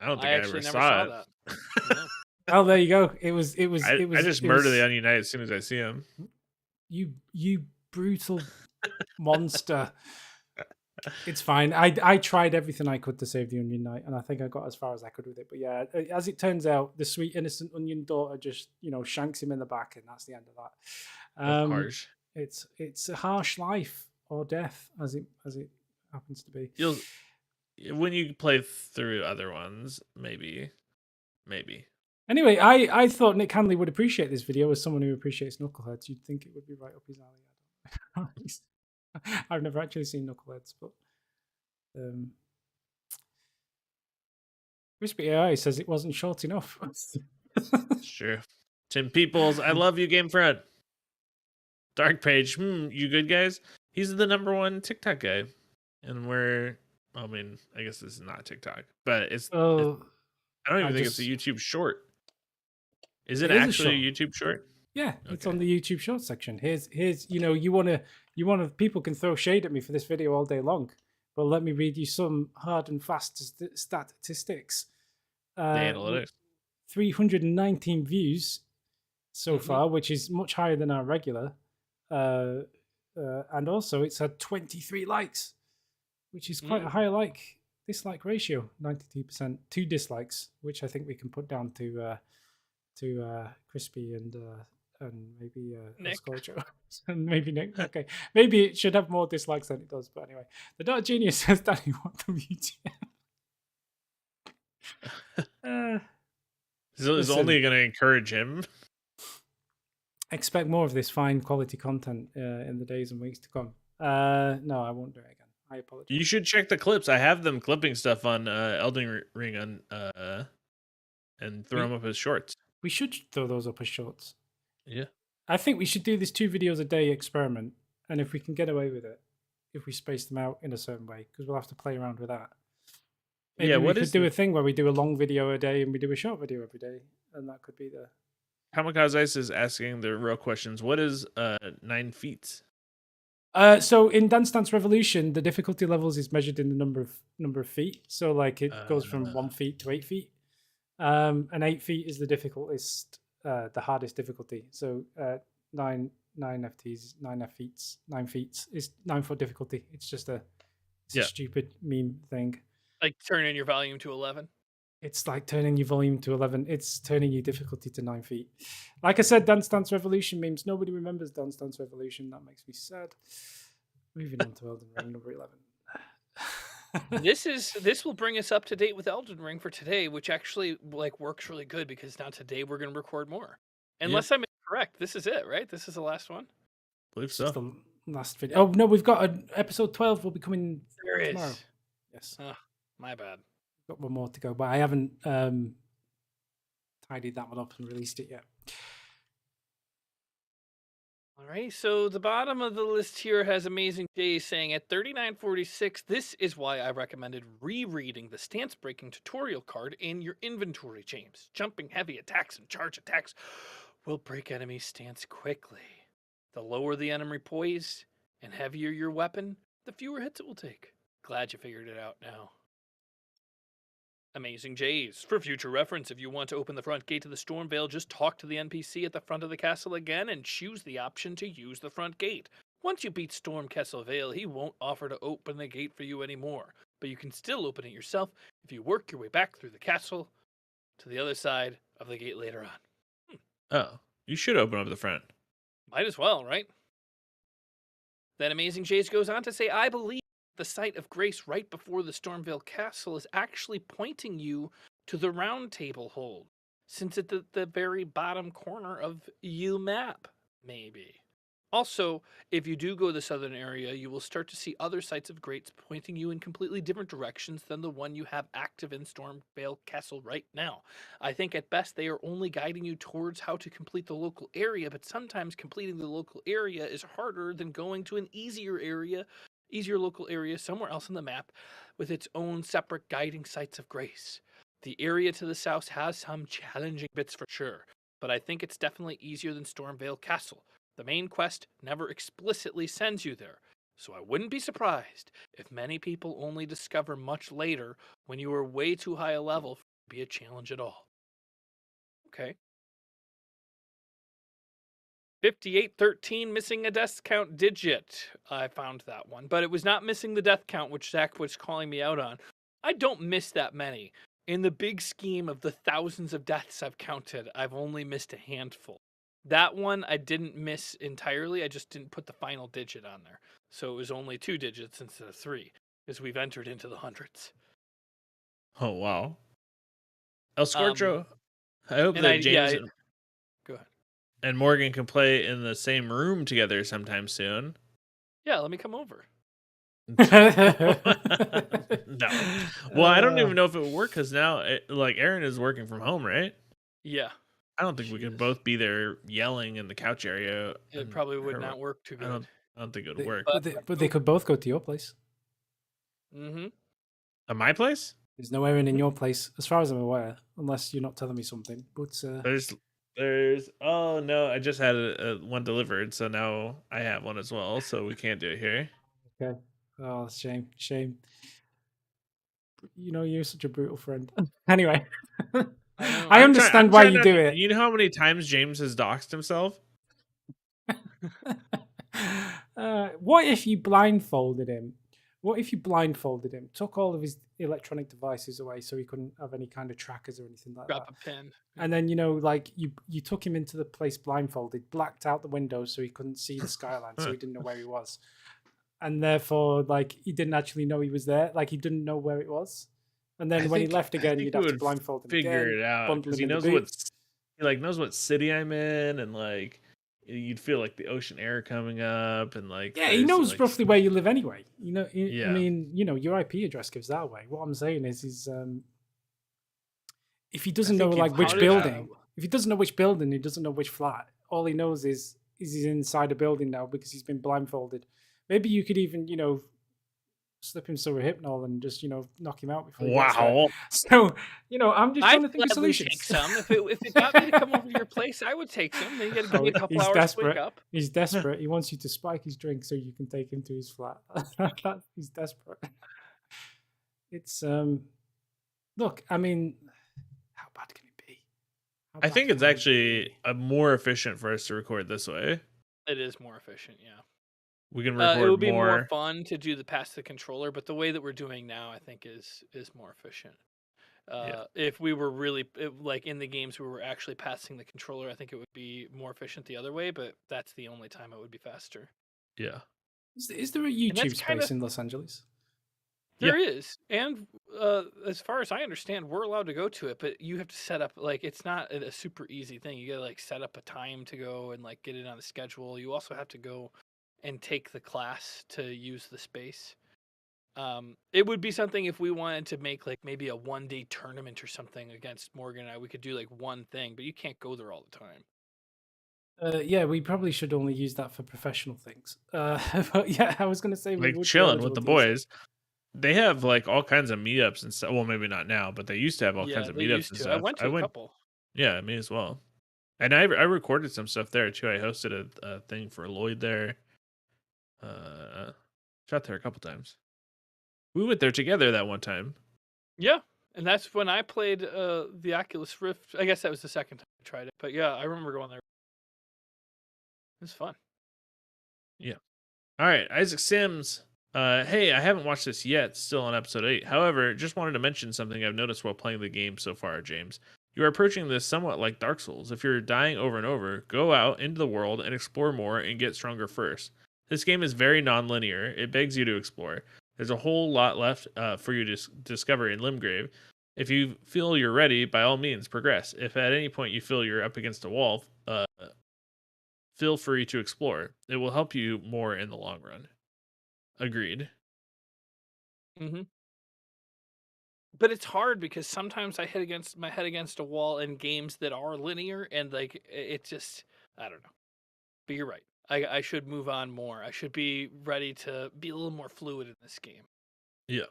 I don't I think I actually ever never saw saw it. that. No. Oh, there you go. It was it was it I was just it murder the was onion knight as soon as I see him. you brutal monster. It's fine. I tried everything I could to save the Onion Knight, and I think I got as far as I could with it. But yeah, as it turns out, the sweet innocent Onion daughter just shanks him in the back, and that's the end of that. That's harsh. It's a harsh life or death, as it happens to be. You'll when you play through other ones, maybe. Anyway, I thought Nick Hanley would appreciate this video as someone who appreciates Knuckleheads. You'd think it would be right up his alley. I've never actually seen Knuckleheads, but Crispy AI says it wasn't short enough. It's true. Tim Peoples, I love you, GameFront. Dark Page, you good guys? He's the #1 TikTok guy, and I guess this is not TikTok, but it's. Oh, I don't even I think just it's a YouTube short. Is it it is a actually a short. YouTube short? Yeah, it's Okay. on the YouTube Shorts section. Here's you wanna people can throw shade at me for this video all day long, but let me read you some hard and fast statistics. The analytics. 319 views so Mhm. far, which is much higher than our regular. And also it's had 23 likes, which is quite a high dislike ratio, 92%. 2 dislikes, which I think we can put down to Crispy and and maybe Nick. Scorcho, and maybe Nick. Okay, maybe it should have more dislikes than it does. But anyway, the Dark Genius says, "Danny, what WTF?" So it's Listen. only going to encourage him. Expect more of this fine quality content in the days and weeks to come. No, I won't do it again. I apologize. You should check the clips. I have them clipping stuff on Elden Ring on and throw them up as shorts. We should throw those up as shorts. Yeah. I think we should do this 2 videos a day experiment, and if we can get away with it, if we space them out in a certain way, because we'll have to play around with that. Maybe we could do a thing where we do a long video a day and we do a short video every day, and that could be the. Kamikaze Ice is asking the real questions. What is 9 feet? So in Dance Dance Revolution, the difficulty levels is measured in the number of feet. So like it goes from 1 feet to 8 feet. And 8 feet is the difficultest, the hardest difficulty. So 9 FTs, 9 F feet, 9 feet is 9 foot difficulty. It's just a stupid meme thing. Like turning your volume to 11. It's like turning your volume to 11. It's turning your difficulty to 9 feet. Like I said, Dance Dance Revolution memes. Nobody remembers Dance Dance Revolution. That makes me sad. Moving on to Elden Ring number 11. This will bring us up to date with Elden Ring for today, which actually like works really good because now today we're going to record more. Unless I'm incorrect, this is it, right? This is the last one. I believe so. The last video. Oh no, we've got an episode 12. Will be coming tomorrow. Is. Yes. Oh, my bad. Got one more to go, but I haven't tidied that one up and released it yet. All right, so the bottom of the list here has Amazing Jay saying at 39.46, this is why I recommended rereading the stance breaking tutorial card in your inventory, James. Jumping heavy attacks and charge attacks will break enemy stance quickly. The lower the enemy poise and heavier your weapon, the fewer hits it will take. Glad you figured it out now. Amazing Jays. For future reference, if you want to open the front gate to the Stormvale, just talk to the NPC at the front of the castle again and choose the option to use the front gate. Once you beat Stormcastle Vale, he won't offer to open the gate for you anymore, but you can still open it yourself if you work your way back through the castle to the other side of the gate later on. Oh, you should open up the front. Might as well, right? Then Amazing Jays goes on to say, I believe the site of grace right before the Stormvale Castle is actually pointing you to the Round Table hold, since it's at the very bottom corner of your map, maybe. Also, if you do go to the southern area, you will start to see other sites of grace pointing you in completely different directions than the one you have active in Stormvale Castle right now. I think at best they are only guiding you towards how to complete the local area, but sometimes completing the local area is harder than going to an easier local area somewhere else on the map with its own separate guiding sites of grace. The area to the south has some challenging bits for sure, but I think it's definitely easier than Stormvale Castle. The main quest never explicitly sends you there, so I wouldn't be surprised if many people only discover much later when you are way too high a level for it to be a challenge at all. Okay. 5813 missing a death count digit. I found that one, but it was not missing the death count, which Zach was calling me out on. I don't miss that many. In the big scheme of the thousands of deaths I've counted, I've only missed a handful. That one I didn't miss entirely. I just didn't put the final digit on there. So it was only 2 digits instead of 3, because we've entered into the hundreds. Oh, wow. El Scorcho, I hope that James go ahead. And Morgan can play in the same room together sometime soon. Yeah, let me come over. No. Well, I don't even know if it would work because now, Aaron is working from home, right? Yeah. I don't think we could both be there yelling in the couch area. It probably would not work too good. I don't think it would work. But they could both go to your place. Mm-hmm. At my place? There's no Aaron in your place, as far as I'm aware, unless you're not telling me something. But there's oh no, I just had one delivered, so now I have one as well, so we can't do it here. Okay. Oh, shame. You know, you're such a brutal friend. Anyway, I understand why you do it. You know how many times James has doxed himself? What if you blindfolded him, What if you blindfolded him, took all of his electronic devices away so he couldn't have any kind of trackers or anything like Drop that? a pin. And then, you know, like you took him into the place blindfolded, blacked out the windows so he couldn't see the skyline, so he didn't know where he was. And therefore, like, he didn't actually know he was there. Like, he didn't know where it was. And then when he left I again, think you'd he have to would blindfold him figure again, it out bundle because him he in the knows boot. he like knows what city I'm in, and like you'd feel like the ocean air coming up, and like Yeah, he there's knows like roughly where you live anyway. You know, I yeah. mean, you know, your IP address gives that away. What I'm saying is if he I doesn't know think you'd like which figure it out. building, if he doesn't know which building, he doesn't know which flat. All he knows is he's inside a building now because he's been blindfolded. Maybe you could even, you know, slip him some hypnol and just, you know, knock him out before he gets there. Wow. So, you know, I'm just trying I'd to think of gladly solutions. take some. If it got me to come over to your place, I would take some. Then you got to give me a couple He's hours to wake desperate. up. He's desperate. He wants you to spike his drink so you can take him to his flat. He's desperate. It's look, I mean, how bad can it be? How I bad think can it's it actually be? more efficient for us to record this way. It is more efficient, yeah. We can It record would be more more. fun to do the pass the controller, but the way that we're doing now, I think, is more efficient. Yeah. If we were really like in the games where we're actually passing the controller, I think it would be more efficient the other way. But that's the only time it would be faster. Yeah. Is there a And that's YouTube kind space of in Los Angeles? Yeah. there is, and as far as I understand, we're allowed to go to it, but you have to set up like it's not a super easy thing. You gotta like set up a time to go and like get it on the schedule. You also have to go and take the class to use the space. It would be something if we wanted to make like maybe a 1 day tournament or something against Morgan and I. We could do like one thing, but you can't go there all the time. Yeah, we probably should only use that for professional things. But yeah, I was going to say we Like would be chilling with eligible the to use it. boys. They have like all kinds of meetups and stuff. Well, maybe not now, but they used to have all kinds Yeah, of they meetups used and to. I stuff. went I to a went, couple. yeah, me as well. And I recorded some stuff there too. I hosted a thing for Lloyd there. Shot there a couple times. We went there together that one time. Yeah, and that's when I played the Oculus Rift. I guess that was the second time I tried it, but yeah, I remember going there. It was fun. Yeah. All right, Isaac Sims. Hey, I haven't watched this yet. Still on episode 8. However, just wanted to mention something I've noticed while playing the game so far, James. You are approaching this somewhat like Dark Souls. If you're dying over and over, go out into the world and explore more and get stronger first. This game is very non-linear. It begs you to explore. There's a whole lot left for you to discover in Limgrave. If you feel you're ready, by all means, progress. If at any point you feel you're up against a wall, feel free to explore. It will help you more in the long run. Agreed. hmm But it's hard because sometimes I hit against my head against a wall in games that are linear, and like it just I don't know. But you're right. I should move on more. I should be ready to be a little more fluid in this game. Yeah.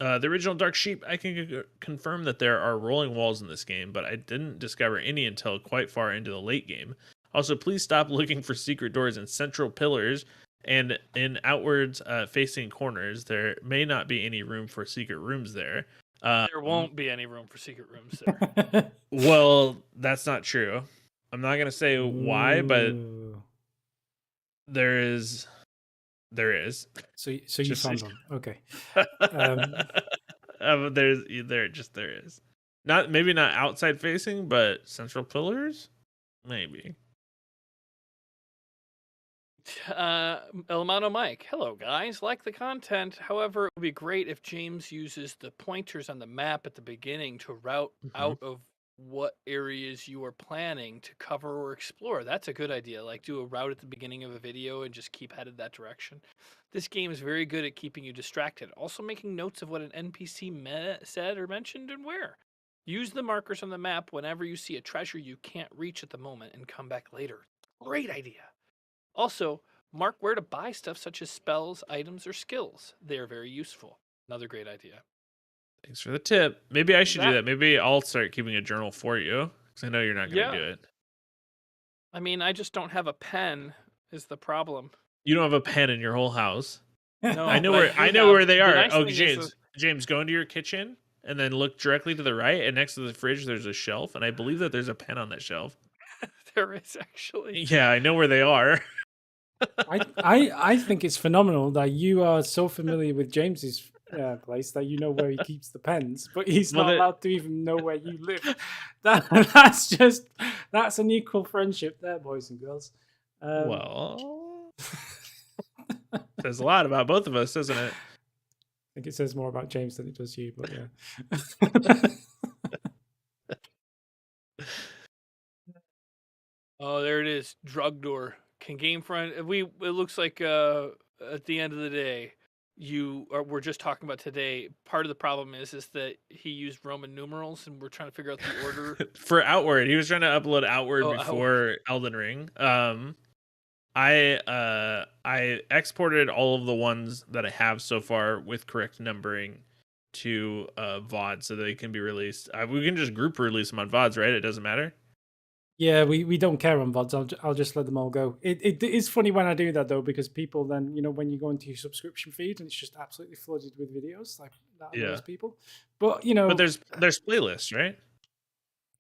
The original Dark Sheep, I can confirm that there are rolling walls in this game, but I didn't discover any until quite far into the late game. Also, please stop looking for secret doors in central pillars and in outwards facing corners. There may not be any room for secret rooms there. There won't be any room for secret rooms there. Well, that's not true. I'm not going to say why, but Ooh. there is. There is. So you Just found one. Okay. There is. Not maybe not outside facing, but central pillars, maybe. Elamano Mike, hello guys, like the content. However, it would be great if James uses the pointers on the map at the beginning to route out of what areas you are planning to cover or explore. That's a good idea. Like do a route at the beginning of a video and just keep headed that direction. This game is very good at keeping you distracted. Also making notes of what an NPC said or mentioned and where. Use the markers on the map whenever you see a treasure you can't reach at the moment and come back later. Great idea. Also, mark where to buy stuff such as spells, items, or skills. They are very useful. Another great idea. Thanks for the tip. Maybe I should do That- that. Maybe I'll start keeping a journal for you because I know you're not going to Yeah. do it. I mean, I just don't have a pen is the problem. You don't have a pen in your whole house. No, I know but where do I know have- where they the are. nice Oh, thing is James, James, go into your kitchen and then look directly to the right, and next to the fridge there's a shelf, and I believe that there's a pen on that shelf. there is actually. Yeah, I know where they are. I think it's phenomenal that you are so familiar with James's place that you know where he keeps the pens, but he's Well, not allowed to even know where you live. That's an equal friendship there, boys and girls. well, says a lot about both of us, doesn't it? I think it says more about James than it does you, but yeah. Oh, there it is. Drug door. Can GameFront? It looks like at the end of the day, we're just talking about today. Part of the problem is that he used Roman numerals, and we're trying to figure out the order. For Outward, he was trying to upload Outward Oh, before Elden Ring. I exported all of the ones that I have so far with correct numbering to VOD so they can be released. We can just group release them on VODs, right? It doesn't matter. Yeah, we don't care on VODs. I'll just let them all go. It is funny when I do that though, because people then, when you go into your subscription feed and it's just absolutely flooded with videos, like that annoys Yeah, people. But but there's playlists, right?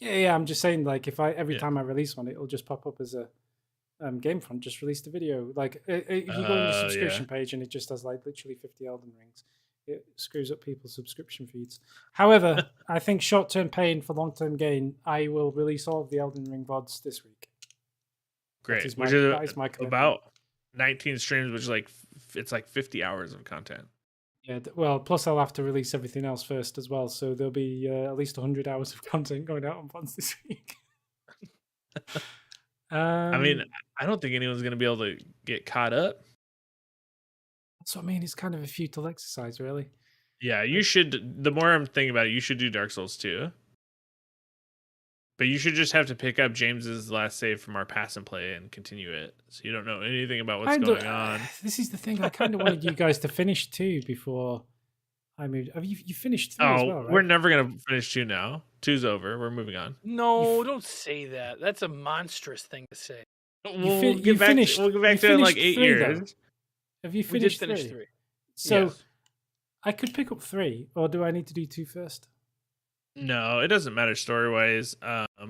yeah, I'm just saying, like, if every Yeah. time I release one, it'll just pop up as a GameFront just released a video. Like if you go on your subscription page and it just has like literally 50 Elden Rings, it screws up people's subscription feeds. However, I think short-term pain for long-term gain. I will release all of the Elden Ring VODs this week. Great, That is my commitment. about 19 streams, which is it's like 50 hours of content. Yeah, well, plus I'll have to release everything else first as well, so there'll be at least 100 hours of content going out on VODs this week. I mean, I don't think anyone's gonna be able to get caught up. So I mean, it's kind of a futile exercise, really. Yeah, you should. The more I'm thinking about it, you should do Dark Souls 2. But you should just have to pick up James's last save from our pass and play and continue it, so you don't know anything about what's going on. This is the thing. I kind of wanted you guys to finish 2 before I moved. Have you finished 3 as well, right? We're never gonna finish 2 now. 2's over. We're moving on. No, don't say that. That's a monstrous thing to say. We'll get back to it in like 8 years. Though. Have you We did finished finish 3? 3. So Yes. I could pick up 3, or do I need to do 2 first? No, it doesn't matter story wise.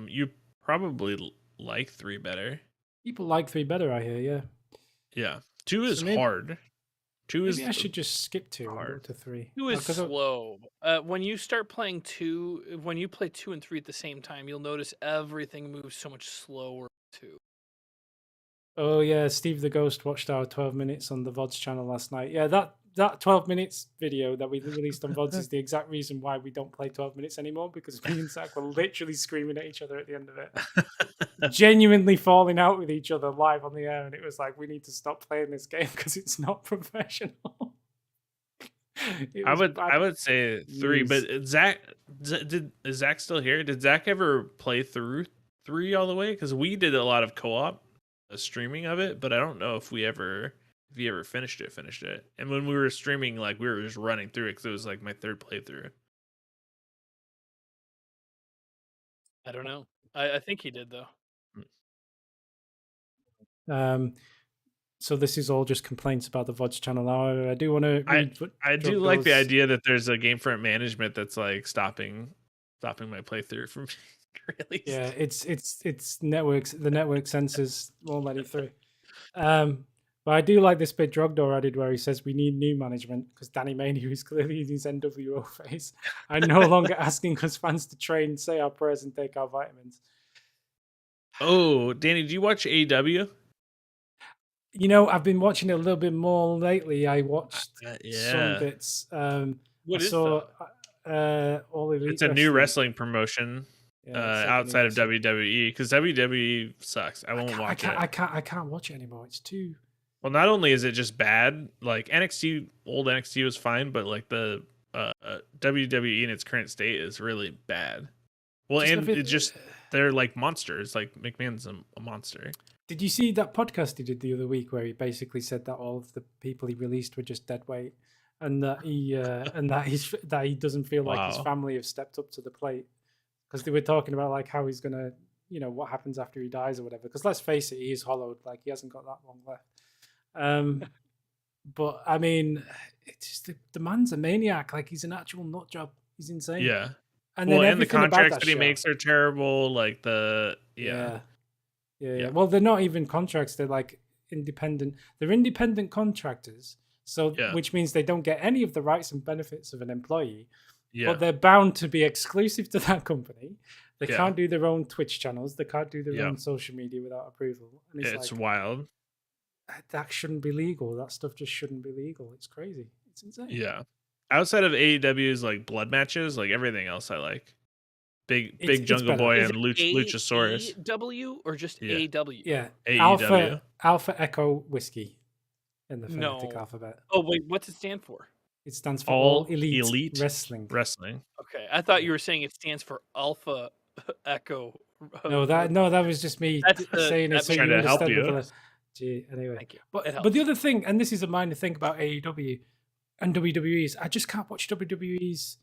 You probably like 3 better. People like 3 better, I hear. Yeah. Yeah, 2 is hard. 2 is. Maybe I should just skip 2 and go to 3. 2 is slow. When you start playing 2, when you play 2 and 3 at the same time, you'll notice everything moves so much slower too. Oh yeah, Steve the Ghost watched our 12 minutes on the VODs channel last night. Yeah, that 12 minutes video that we released on VODs is the exact reason why we don't play 12 minutes anymore, because me and Zach were literally screaming at each other at the end of it. Genuinely falling out with each other live on the air, and it was like, we need to stop playing this game because it's not professional. I would say 3, but Zach, is Zach still here? Did Zach ever play through 3 all the way? Because we did a lot of co-op streaming of it, but I don't know if he ever finished it. And when we were streaming, like, we were just running through it because it was like my 3rd playthrough. I don't know. I think he did though. So this is all just complaints about the VODs channel. Now I do want to read. I do like the idea that there's a GameFront management that's like stopping my playthrough from being released. Yeah, it's networks. The network censors won't let it through. But I do like this bit Drogdor added where he says we need new management because Danny Mania is clearly in his NWO phase. I'm no longer asking us fans to train, say our prayers, and take our vitamins. Oh, Danny, do you watch AEW? I've been watching it a little bit more lately. I watched some bits. What is that? All Elite It's a new wrestling promotion outside of WWE, because WWE sucks. I won't watch it. I can't watch it anymore. It's too. Well, not only is it just bad, like old NXT was fine, but like the WWE in its current state is really bad. Well, they're like monsters. Like McMahon's a monster. Did you see that podcast he did the other week where he basically said that all of the people he released were just dead weight, and that he doesn't feel like his family have stepped up to the plate, because they were talking about like how he's gonna, what happens after he dies or whatever. Because let's face it, he is hollowed. Like, he hasn't got that long left. But I mean, it's just the man's a maniac. Like, he's an actual nut job. He's insane. Yeah. And then the contracts that he makes are terrible. Like Yeah. Well, they're not even contracts. They're like, independent. They're independent contractors, so Yeah. which means they don't get any of the rights and benefits of an employee, Yeah. but they're bound to be exclusive to that company. They Yeah. can't do their own Twitch channels. They can't do their Yeah. own social media without approval. And it's It's like wild. that shouldn't be legal. That stuff just shouldn't be legal. It's crazy. It's insane. Yeah. Outside of AEW's like blood matches, like everything else I like. Big It's Jungle better. Boy Is and it Luchasaurus. AEW or just Yeah. AW? Yeah. AEW. Alpha Echo Whiskey in the phonetic No. alphabet. Oh wait, what's it stand for? It stands for All All Elite, Elite Wrestling. Wrestling. Okay, I thought Yeah. you were saying it stands for Alpha Echo. No, that was just me saying it that so makes you Trying to help understand you. the Gee, anyway. Thank you. But It but the helps. other thing, and this is a minor thing about AEW and WWE's, I just can't watch WWE's.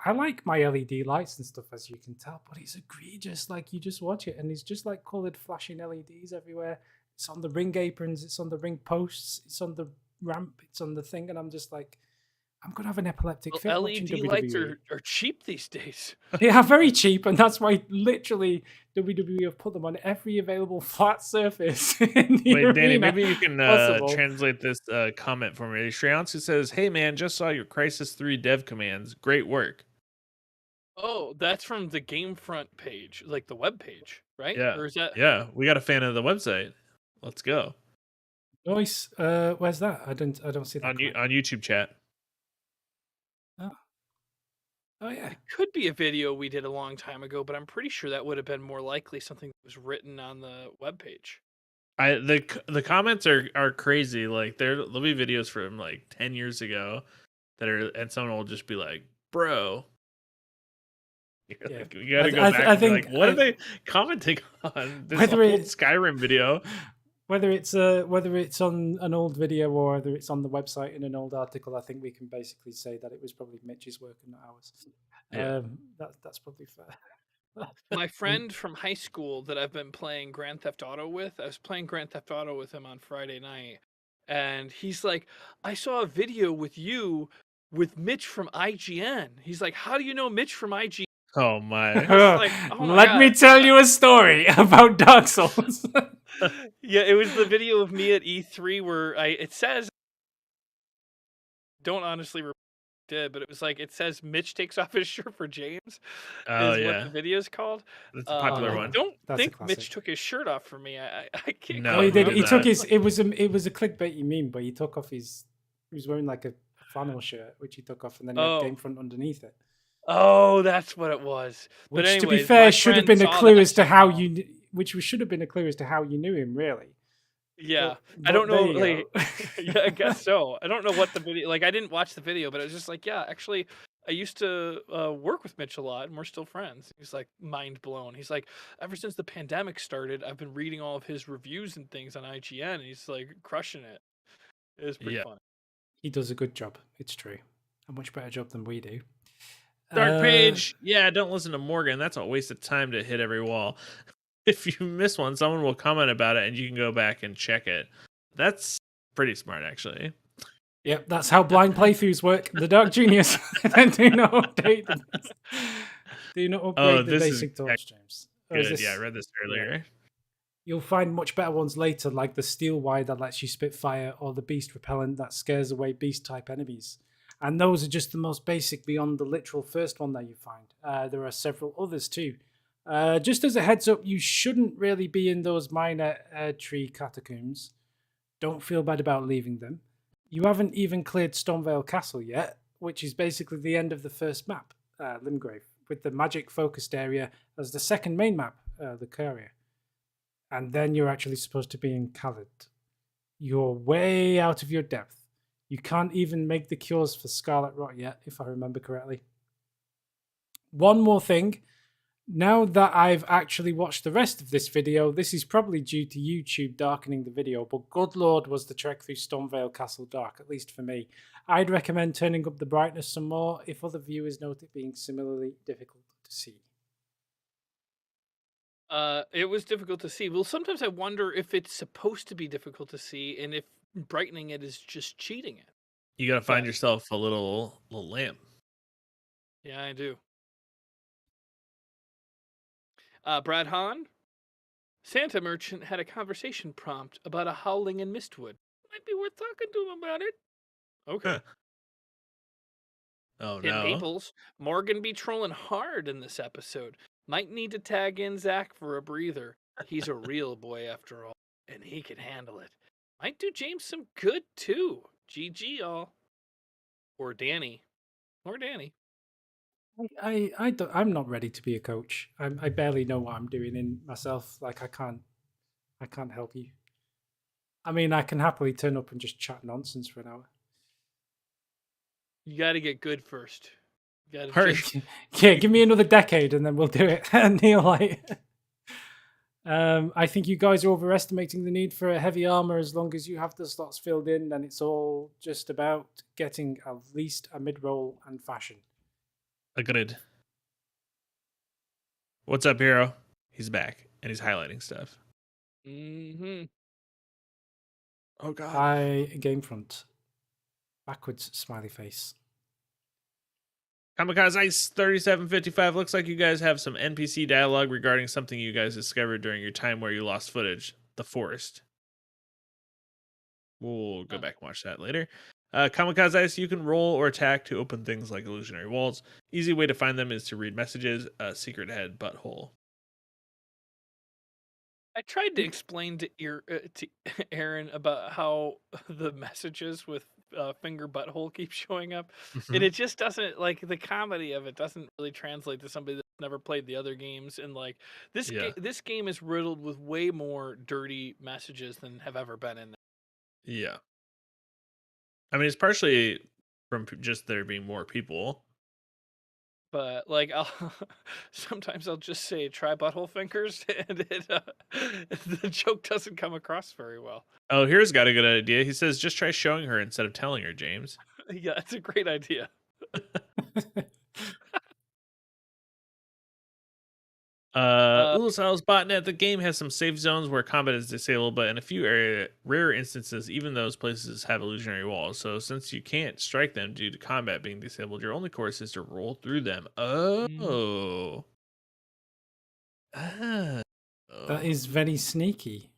I like my LED lights and stuff, as you can tell, but it's egregious. Like, you just watch it and it's just like coloured flashing LEDs everywhere. It's on the ring aprons, it's on the ring posts, it's on the ramp, it's on the thing, and I'm just like, I'm gonna have an epileptic fit Well, watching LED lights WWE. are cheap these days. They are very cheap, and that's why literally WWE have put them on every available flat surface in the Wait, Danny, arena maybe you can possible. translate this comment for me. Shreyansu says, "Hey man, just saw your Crisis 3 dev commands. Great work." Oh, that's from the GameFront page, like the web page, right? Yeah. Or is that? Yeah, we got a fan of the website. Let's go. Nice. Where's that? I don't see that. On YouTube chat. Oh yeah. It could be a video we did a long time ago, but I'm pretty sure that would have been more likely something that was written on the webpage. The comments are crazy. Like there'll be videos from like 10 years ago that are, and someone will just be like, "Bro." Yeah. Like, you gotta go I back I and be think like, what I- are they commenting on? This Whether old it- Skyrim video. Whether it's on an old video or whether it's on the website in an old article, I think we can basically say that it was probably Mitch's work and not ours. Yeah. That's probably fair. My friend from high school that I've been playing Grand Theft Auto with, I was playing Grand Theft Auto with him on Friday night, and he's like, I saw a video with you with Mitch from IGN. He's like, how do you know Mitch from IGN? Oh my. like, oh my Let me God. tell you a story about Dark Souls. Yeah, it was the video of me at E3 where it says, don't honestly remember what it did, but it was like, it says Mitch takes off his shirt for James. Oh is yeah. what the video's called. That's a popular yeah. one. I don't That's a think classic. Mitch took his shirt off for me. I can't. No, No, he quite did. remember He took that. his. It was a clickbaity meme, but he took off his. He was wearing like a flannel shirt, which he took off, and then he had Oh. GameFront underneath it. Oh, that's what it was. Which, But to be anyways, fair, my should have friend been a saw clue that as to how somehow. you. Which should have been a clue as to how you knew him, really. Yeah, But I don't there know. you Like, go. yeah, I guess so. I don't know what the video. Like, I didn't watch the video, but I was just like, yeah, actually, I used to work with Mitch a lot, and we're still friends. He's like mind blown. He's like, ever since the pandemic started, I've been reading all of his reviews and things on IGN, and he's like crushing it. It was pretty Yeah. fun. He does a good job. It's true. A much better job than we do. Dark Page. Yeah, don't listen to Morgan. That's a waste of time to hit every wall. If you miss one, someone will comment about it and you can go back and check it. That's pretty smart, actually. Yep, that's how blind playthroughs work. The Dark Genius. Do not update them. Do not upgrade the this is basic torch, James. Or is Good. this- Yeah, I read this earlier. You'll find much better ones later, like the Steel Wire that lets you spit fire, or the Beast Repellent that scares away beast-type enemies. And those are just the most basic beyond the literal first one that you find. There are several others too. Just as a heads up, you shouldn't really be in those minor tree catacombs. Don't feel bad about leaving them. You haven't even cleared Stormvale Castle yet, which is basically the end of the first map, Limgrave, with the magic-focused area as the second main map, the Courier. And then you're actually supposed to be in Khalid. You're way out of your depth. You can't even make the cures for Scarlet Rot yet, if I remember correctly. One more thing. Now that I've actually watched the rest of this video, this is probably due to YouTube darkening the video, but good lord was the trek through Stormvale Castle dark, at least for me. I'd recommend turning up the brightness some more if other viewers note it being similarly difficult to see. It was difficult to see. Well, sometimes I wonder if it's supposed to be difficult to see, and if brightening it is just cheating it. You got to find But- yourself a little lamp. Yeah, I do. Brad Hahn, Santa Merchant had a conversation prompt about a howling in Mistwood. Might be worth talking to him about it. Okay. Huh. Oh Tim no. Maples, Morgan be trolling hard in this episode. Might need to tag in Zach for a breather. He's a real boy after all, and he can handle it. Might do James some good too. GG all. Or Danny. Or Danny. I'm not ready to be a coach. I barely know what I'm doing in myself. Like I can't help you. I mean, I can happily turn up and just chat nonsense for an hour. You gotta get good first. You gotta Harsh. just Yeah, give me another decade and then we'll do it. Neil, like, I think you guys are overestimating the need for a heavy armor. As long as you have the slots filled in, then it's all just about getting at least a mid-roll and fashion. Agreed. What's up, hero? He's back and he's highlighting stuff. Mm-hmm. Oh god. By Gamefront. Backwards smiley face. Kamikaze Ice 3755. Looks like you guys have some NPC dialogue regarding something you guys discovered during your time where you lost footage. The forest. We'll go back and watch that later. Kamikaze Ice, you can roll or attack to open things like illusionary walls. Easy way to find them is to read messages. Secret head butthole. I tried to explain to Aaron about how the messages with finger butthole keep showing up, and it just doesn't, like, the comedy of it doesn't really translate to somebody that's never played the other games. And like this this game is riddled with way more dirty messages than have ever been in there. Yeah. I mean, it's partially from just there being more people. But like, sometimes I'll just say try butthole fingers, and the joke doesn't come across very well. Oh, here's got a good idea. He says, just try showing her instead of telling her, James. Yeah, it's a great idea. Ulusal's botnet. The game has some safe zones where combat is disabled, but in a few rare instances, even those places have illusionary walls. So since you can't strike them due to combat being disabled, your only course is to roll through them. Oh. That is very sneaky.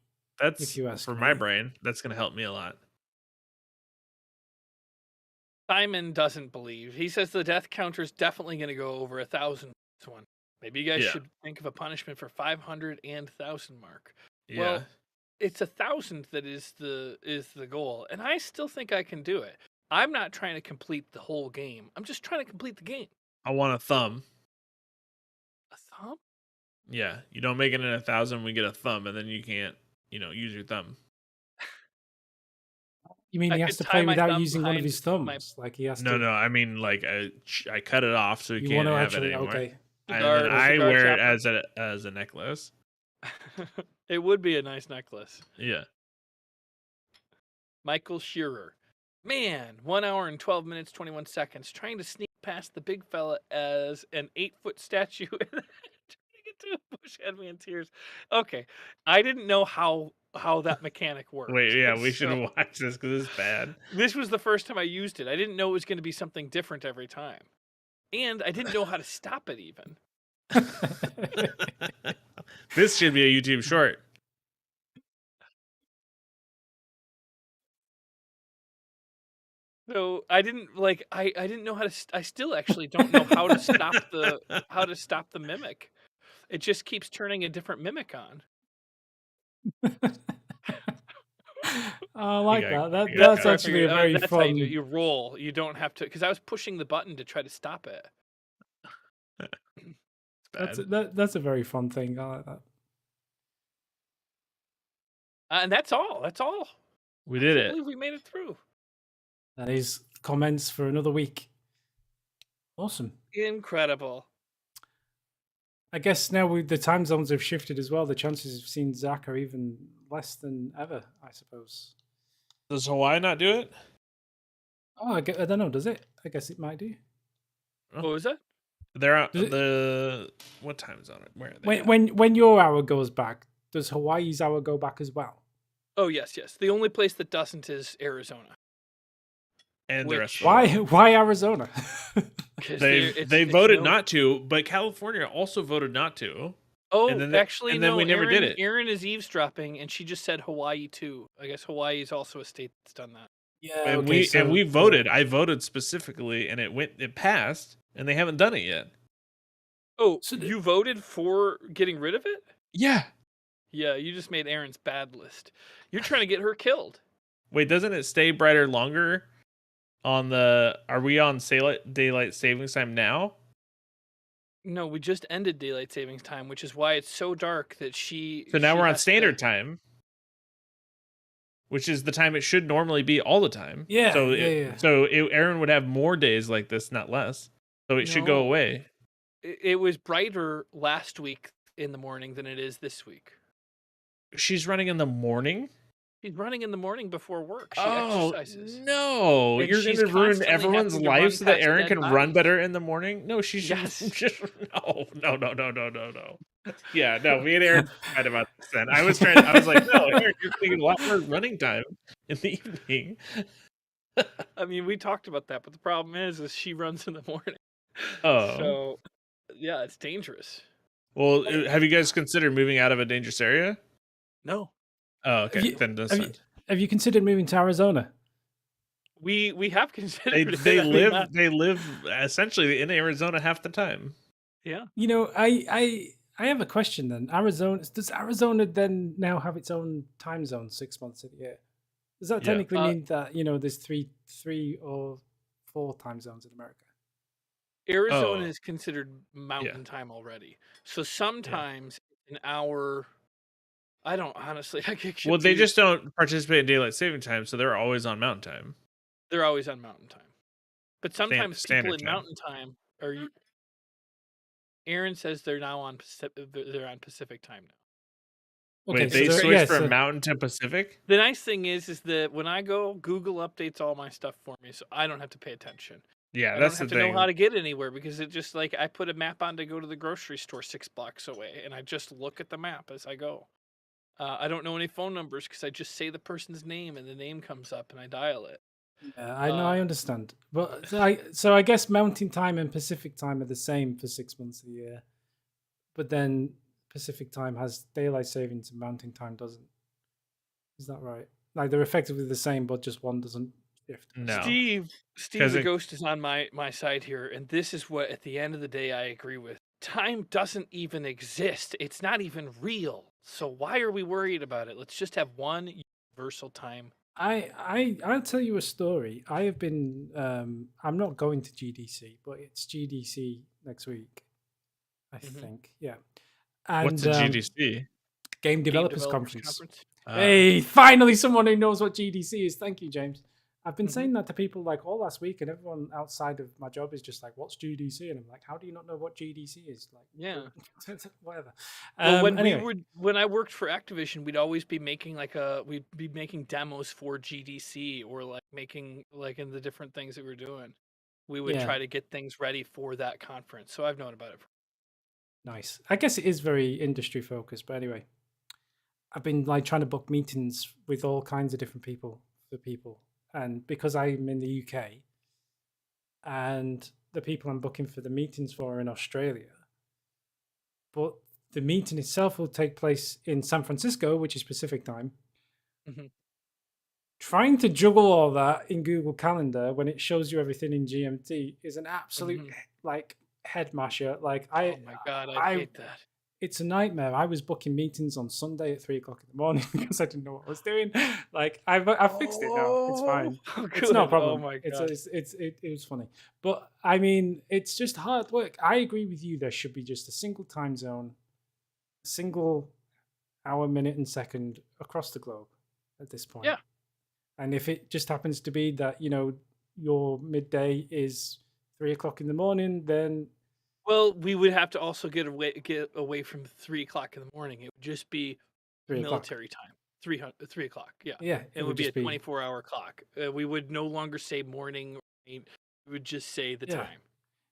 That's, if you ask for me. my brain, that's going to help me a lot. Simon doesn't believe. He says the death counter is definitely going to go over 1,000 this one. Maybe you guys should think of a punishment for 500 and 1,000 mark. Yeah. Well, it's 1,000 that is the goal, and I still think I can do it. I'm not trying to complete the whole game. I'm just trying to complete the game. I want a thumb. A thumb? Yeah, you don't make it in 1,000, we get a thumb, and then you can't, use your thumb. You mean I he has could to tie play my without thumb using one of behind his thumbs? Like he has to. No, I mean, like, I cut it off so you You can't want to have actually? it anymore. Okay. And then I cigar wear chapter. it as a necklace. It would be a nice necklace. Yeah. Michael Shearer. Man, 1 hour and 12 minutes, 21 seconds, trying to sneak past the big fella as an 8-foot statue and trying to get to a bush had me in tears. Okay, I didn't know how that mechanic worked. Wait, yeah, we should So, watch this because it's bad. this was the first time I used it. I didn't know it was going to be something different every time. And I didn't know how to stop it even. This should be a YouTube short. So I didn't like I didn't know how to I still actually don't know how to stop the mimic. It just keeps turning a different mimic on. I like got- that. you got That's it. actually a very That's how you do it. fun. You roll. You don't have to, because I was pushing the button to try to stop it. It's bad. That's a very fun thing. I like that. And that's all. That's all. We did I it. believe we made it through. That is comments for another week. Awesome. Incredible. I guess now the time zones have shifted as well. The chances of seeing Zach are even less than ever, I suppose. Does Hawaii not do it? Oh, I don't know. Does it? I guess it might do. What was that? They're on Does what time is on it? Where are they? When your hour goes back, does Hawaii's hour go back as well? Oh, yes. The only place that doesn't is Arizona. And the rest of Why Arizona? 'Cause they it's voted no- not to, but California also voted not to. and Oh, then actually, and then we no. never did Erin it. Erin is eavesdropping, and she just said Hawaii too. I guess Hawaii is also a state that's done that. Yeah. And Okay. we So voted. I voted specifically, and it passed, and they haven't done it yet. Oh, so you voted for getting rid of it? Yeah. Yeah, you just made Erin's bad list. You're trying to get her killed. Wait, doesn't it stay brighter longer on the? Are we on daylight savings time now? No, we just ended daylight savings time, which is why it's so dark that So now she we're on has standard to. time, which is the time it should normally be all the time. yeah, So yeah, yeah. Aaron would have more days like this, not less. So it should go No, away. it was brighter last week in the morning than it is this week. She's running in the morning. She's running in the morning before work. She Oh exercises. no! And You're she's gonna ruin constantly everyone's having to life run so that past Aaron dead can run bodies. better in the morning. No, she should Yes. just no. Yeah, no. Me and Aaron tried about this. Then I was trying. I was like, no, Aaron, you're getting a lot more running time in the evening. I mean, we talked about that, but the problem is she runs in the morning. Oh So, yeah, it's dangerous. well, have you guys considered moving out of a dangerous area? No. Oh, Have okay, you, then that's have fine. you have you considered moving to Arizona? We have considered it. They I mean, live essentially in Arizona half the time. yeah. You know, I have a question then. Does Arizona then now have its own time zone 6 months of the year? Does that Yeah. technically mean that there's three or four time zones in America? Arizona Oh. is considered mountain time already. So sometimes an hour. I don't honestly. I get Well, they confused. just don't participate in daylight saving time, so they're always on mountain time. They're always on mountain time. But sometimes people Standard in time. mountain time are. Aaron says they're now on they're on Pacific time now. Okay, Wait, so they there, switched yeah, from so mountain to Pacific? The nice thing is that when I go, Google updates all my stuff for me, so I don't have to pay attention. Yeah, I that's don't the have to know how thing. to get anywhere because it just like I put a map on to go to the grocery store 6 blocks away, and I just look at the map as I go. I don't know any phone numbers because I just say the person's name and the name comes up and I dial it. yeah, I know, I understand. But so I guess Mountain Time and Pacific Time are the same for 6 months of the year, but then Pacific Time has daylight savings and Mountain Time doesn't. Is that right? Like they're effectively the same, but just one doesn't shift. No. Steve 'Cause the it- ghost is on my side here, and this is what at the end of the day I agree with. Time doesn't even exist. It's not even real. So why are we worried about it? Let's just have one universal time. I'll tell you a story. I have been I'm not going to GDC, but it's GDC next week, I think. Yeah. And What's a GDC? Game Game Developers Conference. Ah. Hey, finally someone who knows what GDC is. Thank you, James. I've been Mhm. saying that to people like all last week, and everyone outside of my job is just like, "What's GDC?" And I'm like, "How do you not know what GDC is?" Like, Yeah. whatever. Well, when Anyway, when I worked for Activision, we'd always be making we'd be making demos for GDC or like making like in the different things that we were doing. We would Yeah. try to get things ready for that conference. So I've known about it. Nice. I guess it is very industry focused, but anyway, I've been like trying to book meetings with all kinds of different people for people, and because I'm in the UK, and the people I'm booking for the meetings for are in Australia, but the meeting itself will take place in San Francisco, which is Pacific time. Mhm. Trying to juggle all that in Google Calendar when it shows you everything in GMT is an absolute like head masher. Like Oh my god, I hate that. it's a nightmare. I was booking meetings on Sunday at 3 o'clock in the morning because I didn't know what I was doing. Like I fixed it now. It's fine. Oh, It's no good. problem. Oh my It's god. it was funny, but I mean, it's just hard work. I agree with you. There should be just a single time zone, a single hour, minute, and second across the globe at this point. Yeah. And if it just happens to be that your midday is 3 o'clock in the morning, then Well, we would have to also get away from 3 o'clock in the morning. It would just be 3 o'clock. military time. 3 o'clock. Yeah. Yeah, It would be a 24-hour clock. We would no longer say morning or night. We would just say the Yeah. time.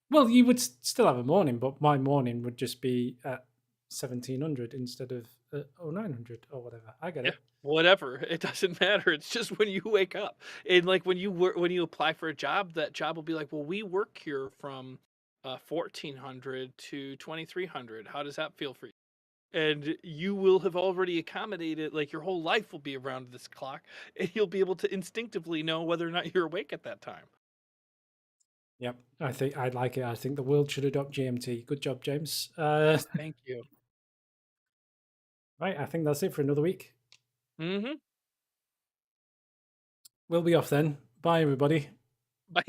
Well, you would still have a morning, but my morning would just be at 1700 instead of 0900 or whatever. I get it. Whatever. It doesn't matter. It's just when you wake up. And like when you apply for a job, that job will be like, well, we work here from 1400 to 2300. How does that feel for you? and you will have already accommodated, like, your whole life will be around this clock, and you'll be able to instinctively know whether or not you're awake at that time. Yep, I think I'd like it. I think the world should adopt GMT. Good job, James. Thank you. Right, I think that's it for another week. Mhm. We'll be off then. Bye, everybody. Bye.